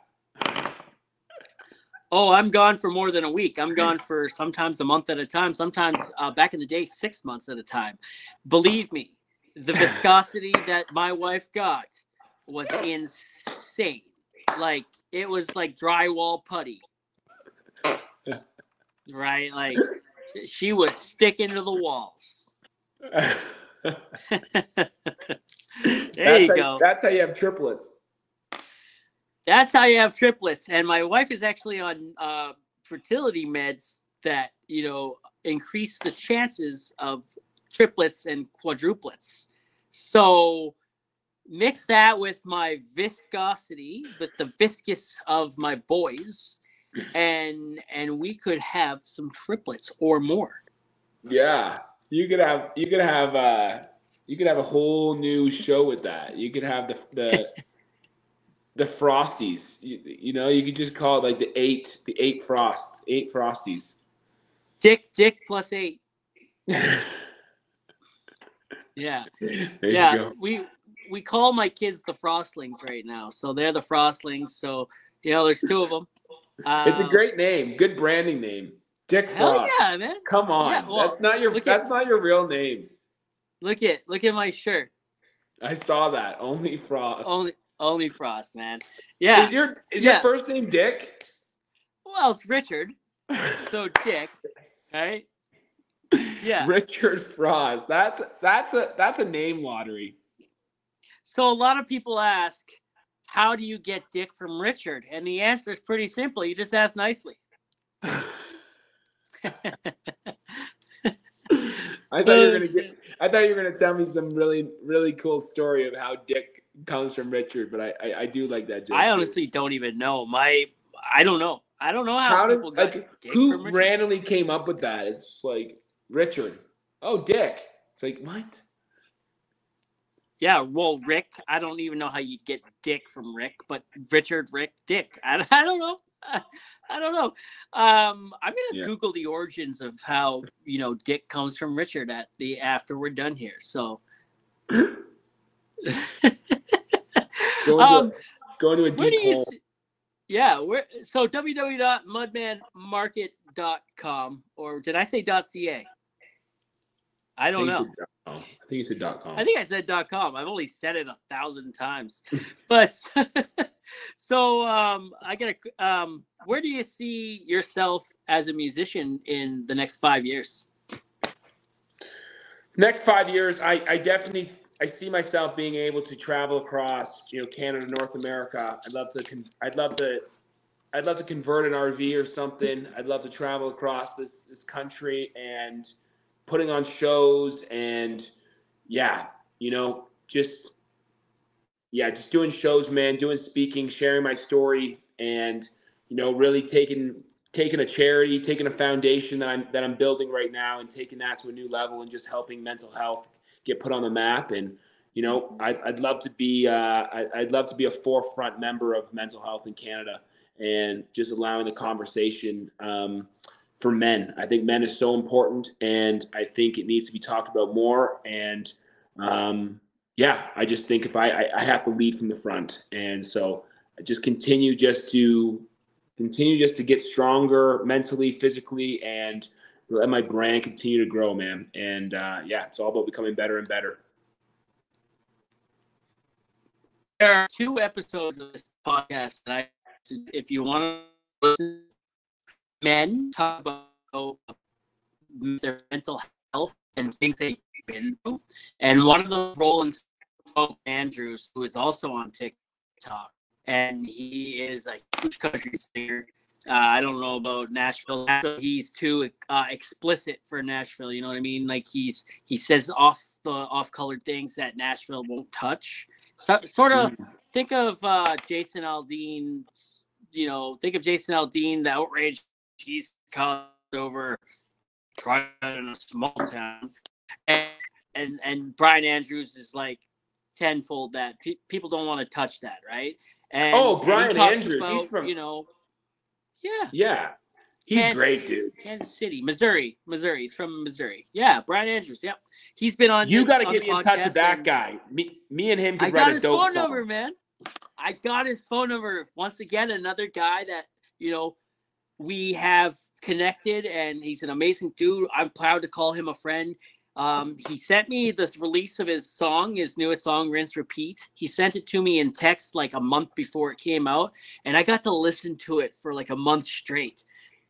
Oh, I'm gone for more than a week. I'm gone for sometimes a month at a time. Sometimes back in the day, 6 months at a time. Believe me, the viscosity that my wife got was insane. Like, it was like drywall putty. Right? Like, she was sticking to the walls. There you go. That's how you have triplets. That's how you have triplets. And my wife is actually on fertility meds that, increase the chances of triplets and quadruplets. So mix that with my viscosity, with the viscous of my boys, and we could have some triplets or more. Yeah. You could have a whole new show with that. You could have the Frosties. You could just call it like the eight Frosties. Dick plus 8. Yeah. Go. We call my kids the Frostlings right now. So they're the Frostlings. So, there's 2 of them. It's a great name. Good branding name. Dick Hell Frost. yeah, man. Come on. Yeah, well, that's not your real name. Look at my shirt. I saw that. Only Frost. Only Frost, man. Yeah. Is your first name Dick? Well, it's Richard. So Dick, right? Yeah. Richard Frost. That's a name lottery. So a lot of people ask, how do you get Dick from Richard? And the answer is pretty simple. You just ask nicely. I thought you were gonna tell me some really, really cool story of how Dick comes from Richard, but I do like that joke. I honestly don't even know. I don't know. I don't know how people got Dick who from Richard. Randomly came up with that. It's like Richard. Oh, Dick. It's like, what? Yeah, well, Rick. I don't even know how you get Dick from Rick, but Richard, Rick, Dick. I don't know. I don't know. I'm gonna Google the origins of how Dick comes from Richard after we're done here. So, go into a deep hole. So www.mudmanmarket.com, or did I say .ca? I don't know. I think you said .com. I think I said .com. I've only said it 1,000 times, but so I gotta. Where do you see yourself as a musician in the next 5 years? Next 5 years, I definitely I see myself being able to travel across, Canada, North America. I'd love to convert an RV or something. I'd love to travel across this country and putting on shows and yeah, just just doing shows, man, doing speaking, sharing my story, and really taking a charity, taking a foundation that I'm building right now, and taking that to a new level, and just helping mental health get put on the map. And I'd love to be I'd love to be a forefront member of mental health in Canada, and just allowing the conversation for men. I think men is so important, and I think it needs to be talked about more. And I just think if I have to lead from the front, and so I just continue just to get stronger mentally, physically, and let my brand continue to grow, man. And it's all about becoming better and better. There are 2 episodes of this podcast that if you want to listen, men talk about their mental health and things they've been through. And one of them, Roland Andrews, who is also on TikTok, and he is a huge country singer. I don't know about Nashville. He's too explicit for Nashville. You know what I mean? Like he says off-colored things that Nashville won't touch. So, sort of think of Jason Aldean. Think of Jason Aldean, the outrage he's caused over trying in a small town, and Brian Andrews is like tenfold that. People don't want to touch that, right? And Brian Andrews, about, he's from yeah, he's Kansas, great, dude. Kansas City, Missouri. He's from Missouri. Yeah, Brian Andrews. Yep, he's been on. You got to get me in touch with that guy. Me and him could write a dope song. I got his phone number, man. I got his phone number. Once again, another guy that we have connected, and he's an amazing dude. I'm proud to call him a friend. He sent me the release of his newest song, Rinse Repeat. He sent it to me in text like a month before it came out, and I got to listen to it for like a month straight.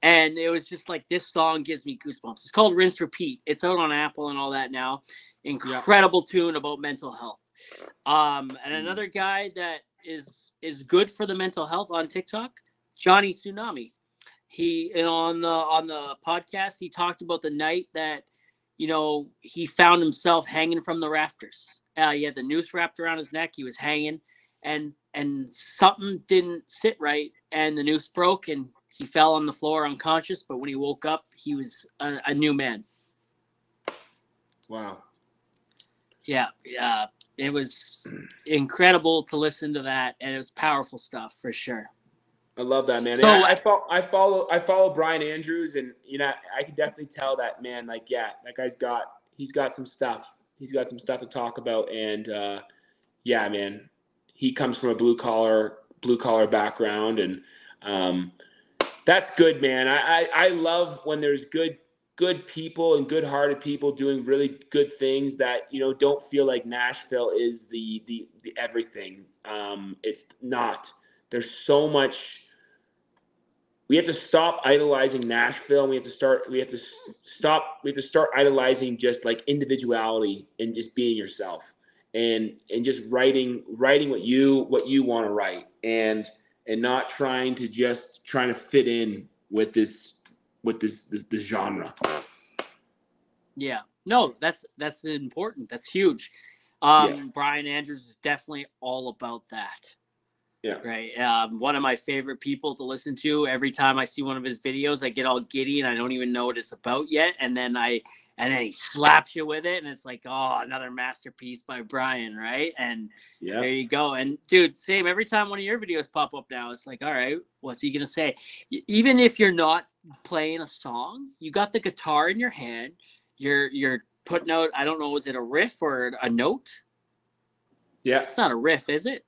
And it was just like, this song gives me goosebumps. It's called Rinse Repeat. It's out on Apple and all that now. Incredible tune about mental health. And another guy that is good for the mental health on TikTok, Johnny Tsunami. He on the podcast, he talked about the night that he found himself hanging from the rafters. He had the noose wrapped around his neck. He was hanging, and something didn't sit right, and the noose broke, and he fell on the floor unconscious. But when he woke up, he was a new man. Wow. Yeah. It was incredible to listen to that, and it was powerful stuff for sure. I love that, man. So I follow Brian Andrews, and I can definitely tell that, man. Like, that guy's got some stuff. He's got some stuff to talk about, and man, he comes from a blue collar background, and that's good, man. I love when there's good people and good-hearted people doing really good things that don't feel like Nashville is the everything. It's not. There's so much. We have to stop idolizing Nashville. And we have to start idolizing just like individuality and just being yourself, and just writing what you want to write, and not trying to fit in with this genre. Yeah. No, that's important. That's huge. Brian Andrews is definitely all about that. Yeah. Right. One of my favorite people to listen to. Every time I see one of his videos, I get all giddy and I don't even know what it's about yet. And then he slaps you with it, and it's like, oh, another masterpiece by Brian, right? And there you go. And dude, same. Every time one of your videos pop up now, it's like, all right, what's he gonna say? Even if you're not playing a song, you got the guitar in your hand. You're putting out, I don't know, is it a riff or a note? Yeah. It's not a riff, is it?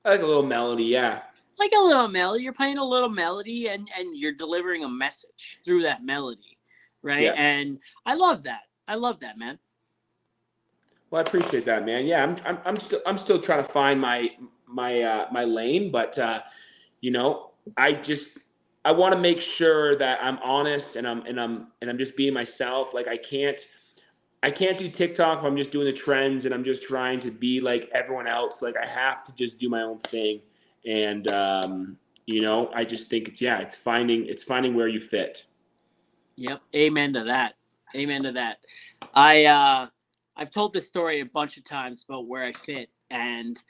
Like a little melody, yeah. Like a little melody. You're playing a little melody, and you're delivering a message through that melody, right? Yeah. And I love that. I love that, man. Well, I appreciate that, man. Yeah, I'm still trying to find my lane, but I want to make sure that I'm honest, and I'm just being myself. Like, I can't. I can't do TikTok if I'm just doing the trends and I'm just trying to be like everyone else. Like I have to just do my own thing. And I just think it's finding where you fit. Yep. Amen to that. Amen to that. I've told this story a bunch of times about where I fit, and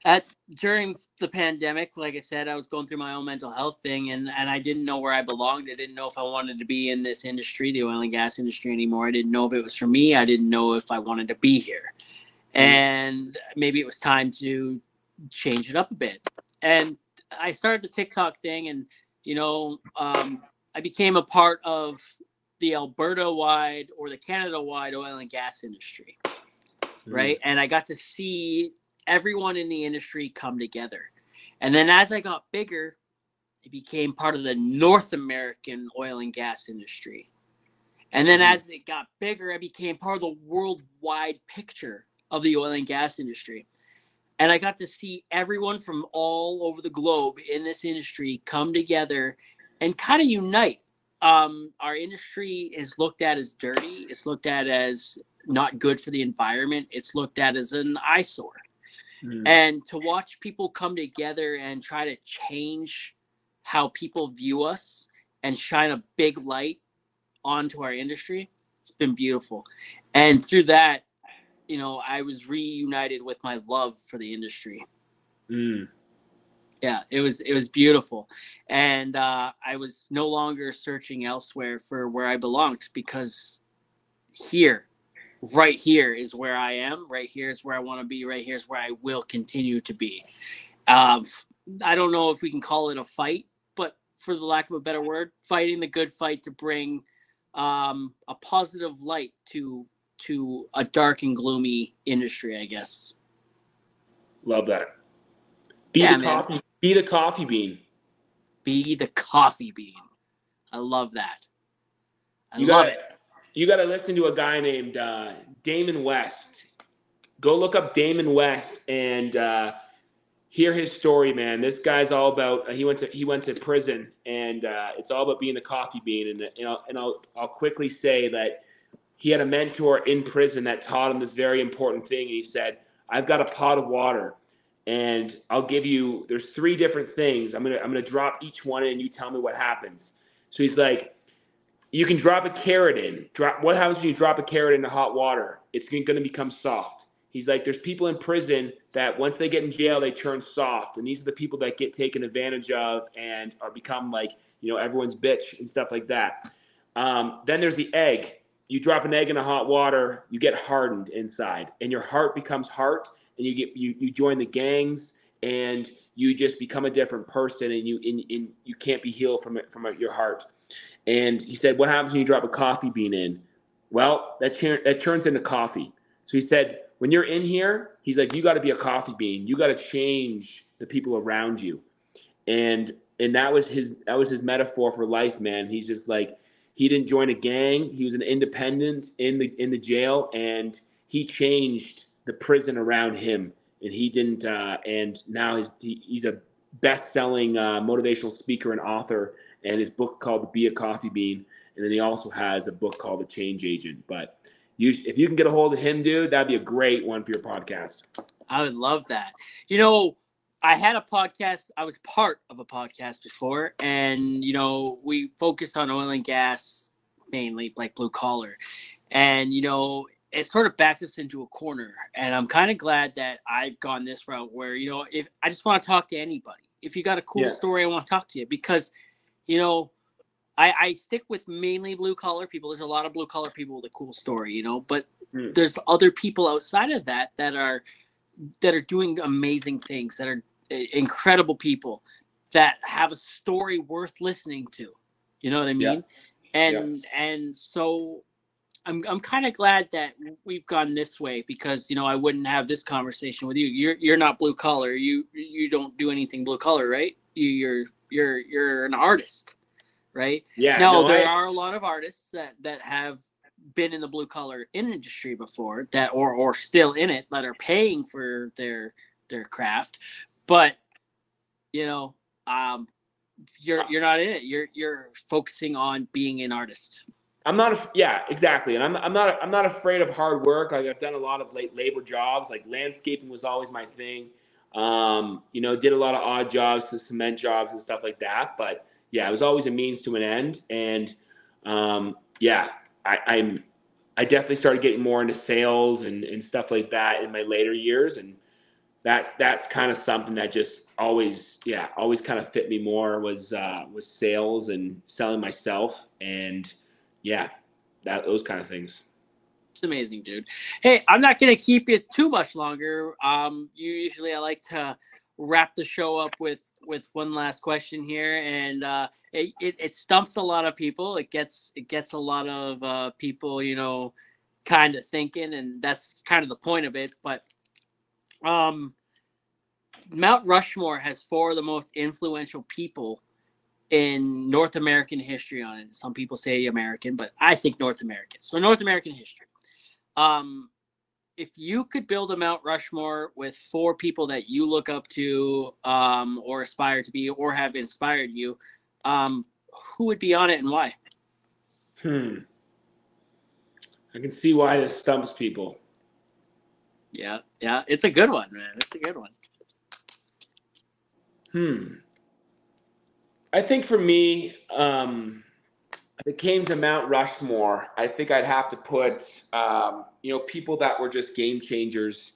at during the pandemic, like I said, I was going through my own mental health thing, and I didn't know where I belonged. I didn't know if I wanted to be in this industry, the oil and gas industry, anymore. I didn't know if it was for me. I didn't know if I wanted to be here, and maybe it was time to change it up a bit. And I started the TikTok thing, and I became a part of the Alberta-wide or the Canada-wide oil and gas industry, right? And I got to see everyone in the industry come together. And then as I got bigger, it became part of the North American oil and gas industry. And then as it got bigger, I became part of the worldwide picture of the oil and gas industry. And I got to see everyone from all over the globe in this industry come together and kind of unite. Our industry is looked at as dirty. It's looked at as not good for the environment. It's looked at as an eyesore. And to watch people come together and try to change how people view us and shine a big light onto our industry, it's been beautiful. And through that, I was reunited with my love for the industry. Yeah, it was beautiful. And I was no longer searching elsewhere for where I belonged, because right here is where I am. Right here is where I want to be. Right here is where I will continue to be. I don't know if we can call it a fight, but for the lack of a better word, fighting the good fight to bring a positive light to a dark and gloomy industry, I guess. Love that. Be the coffee bean. Be the coffee bean. I love that. I love it. You got to listen to a guy named Damon West. Go look up Damon West and hear his story, man. This guy's all about. He went to prison, and it's all about being the coffee bean. And I'll quickly say that he had a mentor in prison that taught him this very important thing. And he said, "I've got a pot of water, and I'll give you. There's 3 different things. I'm gonna drop each one in, and you tell me what happens." So he's like, you can drop a carrot in. What happens when you drop a carrot into hot water? It's going to become soft. He's like, there's people in prison that once they get in jail, they turn soft. And these are the people that get taken advantage of and are become like, everyone's bitch and stuff like that. Then there's the egg. You drop an egg in hot water, you get hardened inside, and your heart becomes hard, and you join the gangs, and you just become a different person, and you can't be healed from your heart. And he said, what happens when you drop a coffee bean in? Well, that turns into coffee. So he said, when you're in here, he's like, you got to be a coffee bean. You got to change the people around you. And that was his metaphor for life, man. He's just like, he didn't join a gang. He was an independent in the jail, and he changed the prison around him. And he didn't. And now he's a best-selling motivational speaker and author. And his book called Be a Coffee Bean. And then he also has a book called The Change Agent. But if you can get a hold of him, dude, that'd be a great one for your podcast. I would love that. I had a podcast. I was part of a podcast before, and, we focused on oil and gas, mainly like blue collar. And, it sort of backed us into a corner. And I'm kind of glad that I've gone this route where, if I just want to talk to anybody, if you got a cool story, I want to talk to you, because I stick with mainly blue collar people. There's a lot of blue collar people with a cool story, but there's other people outside of that are doing amazing things, that are incredible people that have a story worth listening to. You know what I mean? Yeah. And so I'm kind of glad that we've gone this way, because I wouldn't have this conversation with you. You're not blue collar. You don't do anything blue collar, right? You're an artist, right? Yeah. Now there are a lot of artists that have been in the blue collar industry before, that or still in it, that are paying for their craft, but you're not in it. You're focusing on being an artist. I'm not, yeah, exactly. And I'm not afraid of hard work. Like I've done a lot of late labor jobs. Like landscaping was always my thing. You know, did a lot of odd jobs, the cement jobs and stuff like that. But yeah, it was always a means to an end. And yeah, I definitely started getting more into sales and stuff like that in my later years. And that's kind of something that just always kind of fit me more was sales and selling myself and yeah, those kind of things. It's amazing, dude. Hey, I'm not gonna keep you too much longer. Usually I like to wrap the show up with one last question here, and it stumps a lot of people. It gets a lot of people, kind of thinking, and that's kind of the point of it. But um, Mount Rushmore has four of the most influential people in North American history on it. Some people say American, but I think North American. So North American history. Um, if you could build a Mount Rushmore with four people that you look up to, or aspire to be, or have inspired you, who would be on it and why? I can see why this stumps people. Yeah, it's a good one, man. It's a good one. I think for me, if it came to Mount Rushmore, I think I'd have to put, people that were just game changers,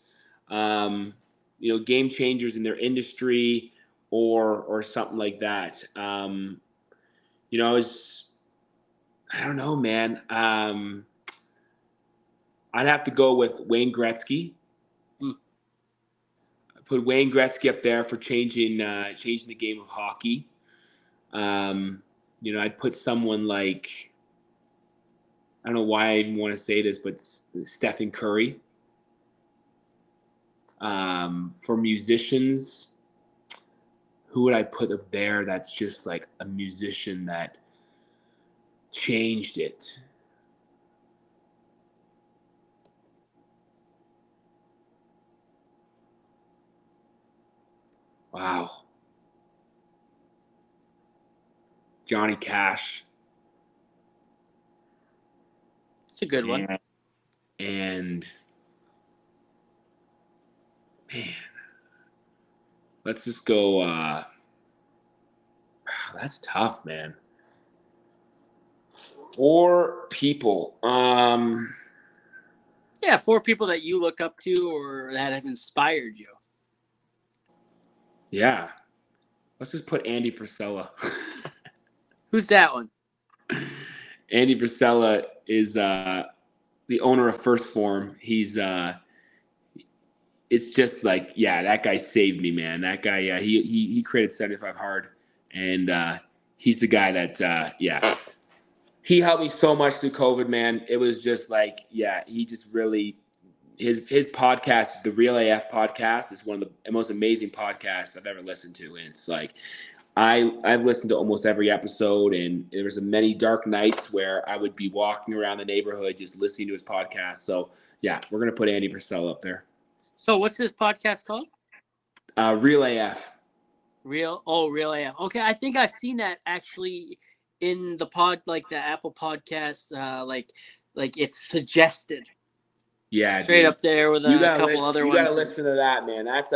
game changers in their industry or something like that. I don't know, man. I'd have to go with Wayne Gretzky. I put Wayne Gretzky up there for changing the game of hockey. I'd put someone like, I don't know why I even want to say this, but Stephen Curry. For musicians, who would I put up there that's just like a musician that changed it? Wow. Johnny Cash. It's a good one. And man, let's just go. That's tough, man. Four people. Yeah, four people that you look up to or that have inspired you. Yeah. Let's just put Andy Frisella. Who's that one? Andy Frisella is the owner of First Form. He's it's just like, yeah, that guy saved me, man. That guy, he created 75 Hard, and he's the guy that, he helped me so much through COVID, man. It was just like, yeah, he just really, his podcast, the Real AF podcast, is one of the most amazing podcasts I've ever listened to, and it's like, I've listened to almost every episode, and there was many dark nights where I would be walking around the neighborhood just listening to his podcast. So yeah, we're gonna put Andy Purcell up there. So what's this podcast called? Real AF. Real AF. Okay, I think I've seen that actually in the the Apple Podcasts, like it's suggested. Yeah, straight dude. Up there with a couple other ones. You gotta listen to that, man. That's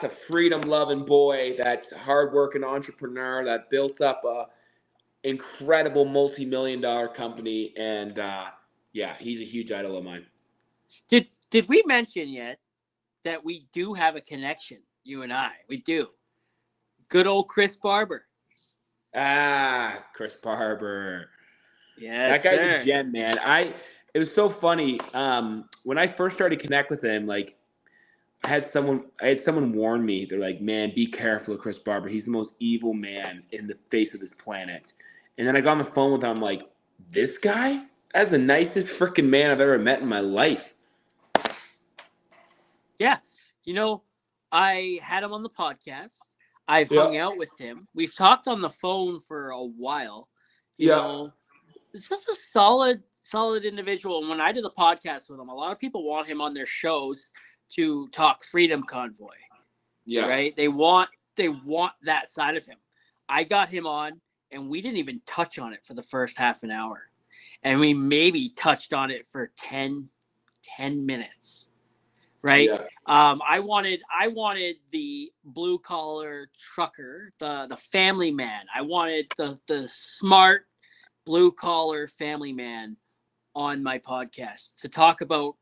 a freedom-loving boy. That's a hard-working entrepreneur that built up a incredible multi-million-dollar company, and he's a huge idol of mine. Did we mention yet that we do have a connection? You and I, we do. Good old Chris Barber. Chris Barber. Yes, that guy's a gem, man. It was so funny. When I first started to connect with him, like I had someone warn me. They're like, man, be careful of Chris Barber. He's the most evil man in the face of this planet. And then I got on the phone with him. I'm like, this guy? That's the nicest freaking man I've ever met in my life. Yeah. I had him on the podcast. I've hung out with him. We've talked on the phone for a while. You know, it's just a solid individual. And when I did the podcast with him, a lot of people want him on their shows to talk Freedom Convoy. Yeah. Right? They want that side of him. I got him on, and we didn't even touch on it for the first half an hour. and we maybe touched on it for 10 minutes, right? Yeah. I wanted the blue collar trucker, the family man. I wanted the smart blue collar family man on my podcast to talk about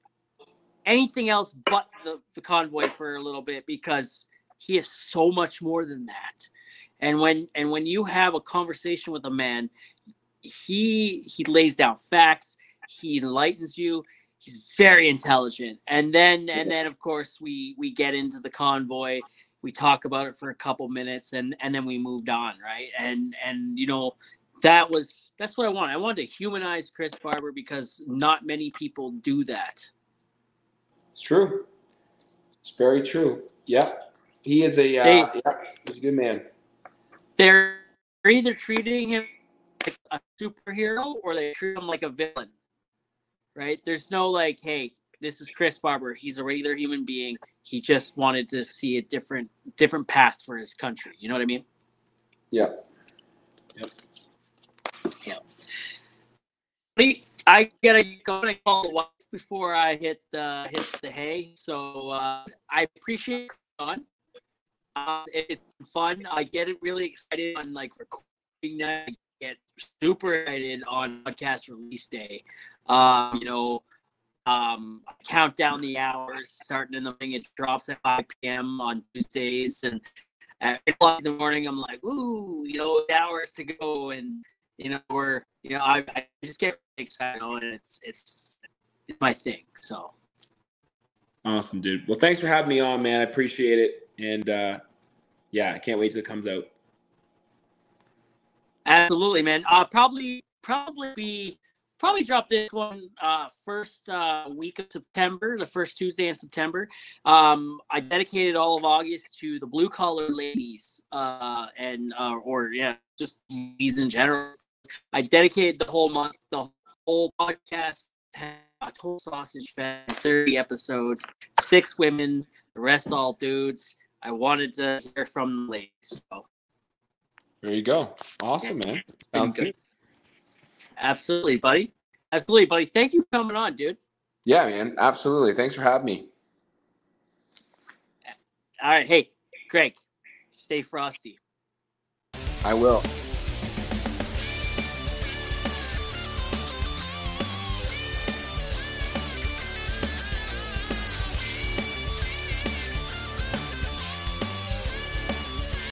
anything else but the convoy for a little bit, because he is so much more than that. And when you have a conversation with a man, he lays down facts, he enlightens you, he's very intelligent. And then of course we get into the convoy, we talk about it for a couple minutes, and then we moved on, right? And you know, that's what I wanted. I wanted to humanize Chris Barber, because not many people do that. It's true. It's very true. Yeah. He is he's a good man. They're either treating him like a superhero or they treat him like a villain, right? There's no like, hey, this is Chris Barber. He's a regular human being. He just wanted to see a different path for his country. You know what I mean? Yeah. Yep. Yeah. I gotta go and call the wife before I hit the hay. So I appreciate it on. It's fun. I get really excited on like recording night. I get super excited on podcast release day. You know, I count down the hours starting in the morning. It drops at 5 p.m. on Tuesdays, and at 8 o'clock in the morning, I'm like, ooh, you know, hours to go, and you know, I just get really excited on it. It's my thing. So awesome, dude. Well, thanks for having me on, man. I appreciate it, and yeah, I can't wait till it comes out. Absolutely, man. Probably drop this one first week of September, the first Tuesday in September. I dedicated all of August to the blue collar ladies, and just ladies in general. I dedicated the whole month, the whole podcast, Total Sausage Fest, 30 episodes, 6 women, the rest all dudes. I wanted to hear from the ladies. So. There you go. Awesome, man. Sounds good. Absolutely, buddy. Absolutely, buddy. Thank you for coming on, dude. Yeah, man. Absolutely. Thanks for having me. All right. Hey, Craig, stay frosty. I will.